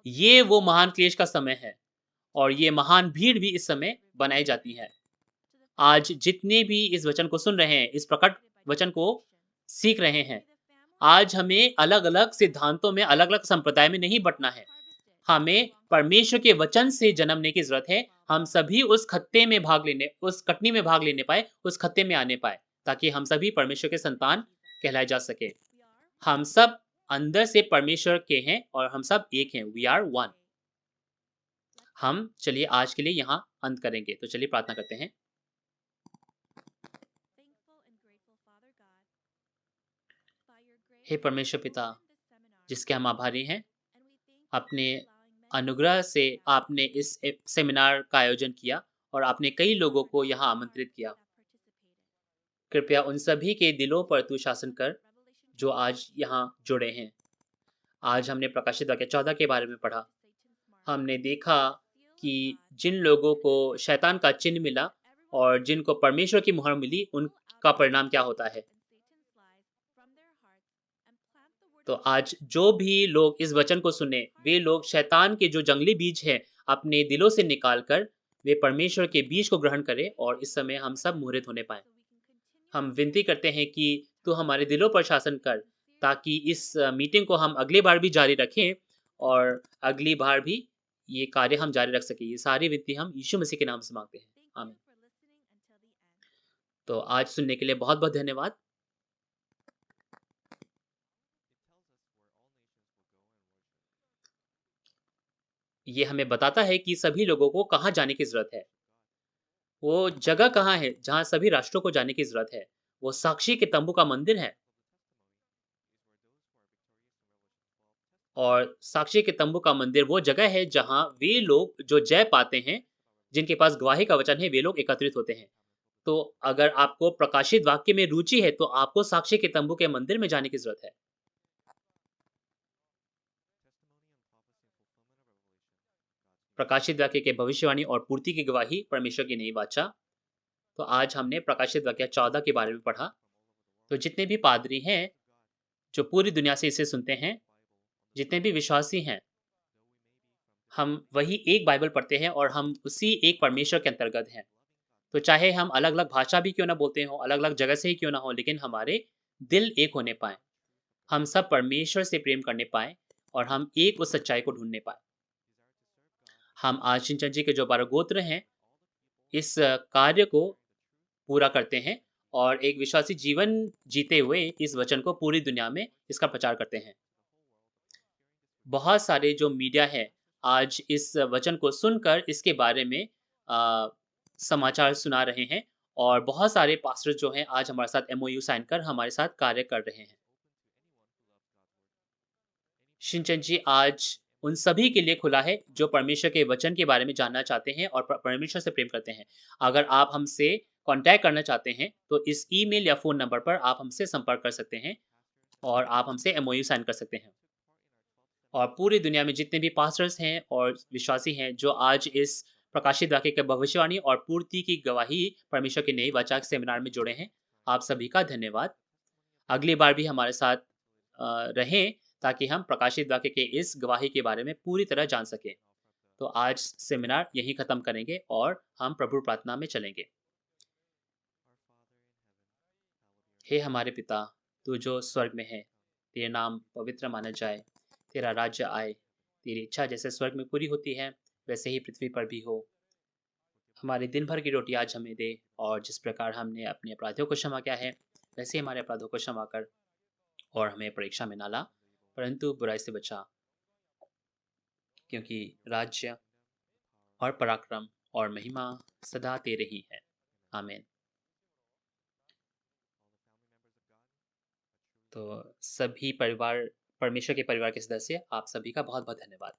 ये वो महान क्लेश का समय है और ये महान भीड़ भी इस समय बनाई जाती है। आज जितने भी इस वचन को सुन रहे हैं, इस प्रकट वचन को सीख रहे हैं, आज हमें अलग-अलग सिद्धांतों में, अलग-अलग संप्रदाय में नहीं बँटना है। हमें परमेश्वर के वचन से जन्मने की ज़रूरत है। हम सभी उस कटनी में भाग लेने पाएँ, उस खत्ते में आने पाएँ, ताकि हम सभी परमेश्वर के संतान कहलाए जा सकें। हम सब अंदर से परमेश्वर के हैं और हम सब एक हैं। We are one. हम चलिए आज के लिए यहाँ अंत करेंगे। तो चलिए प्रार्थना करते हैं। हे परमेश्वर पिता, जिसके हम आभारी हैं, अपने अनुग्रह से आपने इस सेमिनार का आयोजन किया और आपने कई लोगों को यहाँ आमंत्रित किया। कृपया उन सभी के दिलों पर तू शासन कर, जो आज यहाँ जुड़े हैं। आज हमने प्रकाशित वाक्य 14 के बारे में पढ़ा। हमने देखा कि जिन लोगों को शैतान का चिन्ह मिला और जिनको परमेश्वर की मुहर मिली, उनका परिणाम क्या होता है। तो आज जो भी लोग इस वचन को सुने, वे लोग शैतान के जो जंगली बीज हैं, अपने दिलों से निकाल कर वे परमेश्वर के बीज को ग्रहण करें और इस समय हम सब मुहरित होने पाएँ। हम विनती करते हैं कि तू हमारे दिलों पर शासन कर, ताकि इस मीटिंग को हम अगली बार भी जारी रखें और अगली बार भी ये कार्य हम जारी रख सकें। ये सारी विनती हम यीशु मसीह के नाम से माँगते हैं। आमीन। तो आज सुनने के लिए बहुत-बहुत धन्यवाद। ये हमें बताता है कि सभी लोगों को कहाँ जाने की ज़रूरत है। वो जगह कहाँ है जहाँ सभी राष्ट्रों को जाने की ज़रूरत है? वो साक्षी के तंबू का मंदिर है। और साक्षी के तंबू का मंदिर वो जगह है जहाँ वे लोग जो जय पाते हैं, जिनके पास गवाही का वचन है, वे लोग एकत्रित होते हैं। तो अगर आपको प्रकाशित वाक्य में रुचि है, तो आपको साक्षी के तंबू के मंदिर में जाने की ज़रूरत है। प्रकाशित वाक्य के भविष्यवाणी और पूर्ति की गवाही परमेश्वर की नई वाचा। तो आज हमने प्रकाशित वाक्य 14 के बारे में पढ़ा। तो जितने भी पादरी हैं, जो पूरी दुनिया से इसे सुनते हैं, जितने भी विश्वासी हैं, हम वही एक बाइबल पढ़ते हैं और हम उसी एक परमेश्वर के अंतर्गत हैं। तो चाहे हम अलग-अलग भाषा भी क्यों ना बोलते हों, अलग-अलग जगह से ही क्यों ना हों, लेकिन हमारे दिल एक होने पाएँ। हम सब परमेश्वर से प्रेम करने पाएँ और हम एक उस सच्चाई को ढूँढने पाएँ। हम आज शिनचन जी के जो 12 गोत्र हैं, इस कार्य को पूरा करते हैं और एक विश्वासी जीवन जीते हुए इस वचन को पूरी दुनिया में इसका प्रचार करते हैं। बहुत सारे जो मीडिया है, आज इस वचन को सुनकर इसके बारे में समाचार सुना रहे हैं और बहुत सारे पास्टर जो हैं आज हमारे साथ एमओयू साइन कर हमारे साथ कार्य कर रहे हैं। शिनचन जी आज उन सभी के लिए खुला है जो परमेश्वर के वचन के बारे में जानना चाहते हैं और परमेश्वर से प्रेम करते हैं। अगर आप हमसे कांटेक्ट करना चाहते हैं, तो इस ईमेल या फ़ोन नंबर पर आप हमसे संपर्क कर सकते हैं और आप हमसे एमओयू साइन कर सकते हैं। और पूरी दुनिया में जितने भी पास्टर्स हैं और विश्वासी हैं जो आज इस प्रकाशित वाक्य की भविष्यवाणी और पूर्ति की गवाही परमेश्वर की नई वाचा सेमिनार में जुड़े हैं, आप सभी का धन्यवाद। अगली बार भी हमारे साथ रहें ताकि हम प्रकाशित वाक्य के इस गवाही के बारे में पूरी तरह जान सकें। तो आज सेमिनार यहीं ख़त्म करेंगे और हम प्रभु प्रार्थना में चलेंगे। हे हमारे पिता, तू जो स्वर्ग में है, तेरा नाम पवित्र माना जाए, तेरा राज्य आए, तेरी इच्छा जैसे स्वर्ग में पूरी होती है, वैसे ही पृथ्वी पर भी हो। हमारे दिन भर की रोटी आज हमें दे और जिस प्रकार हमने अपने अपराधियों को क्षमा किया है, वैसे ही हमारे अपराधों को क्षमा कर और हमें परीक्षा में ना ला, परंतु बुराई से बचा, क्योंकि राज्य और पराक्रम और महिमा सदा तेरे ही है। आमीन। तो सभी परिवार परमेश्वर के परिवार के सदस्य, आप सभी का बहुत-बहुत धन्यवाद।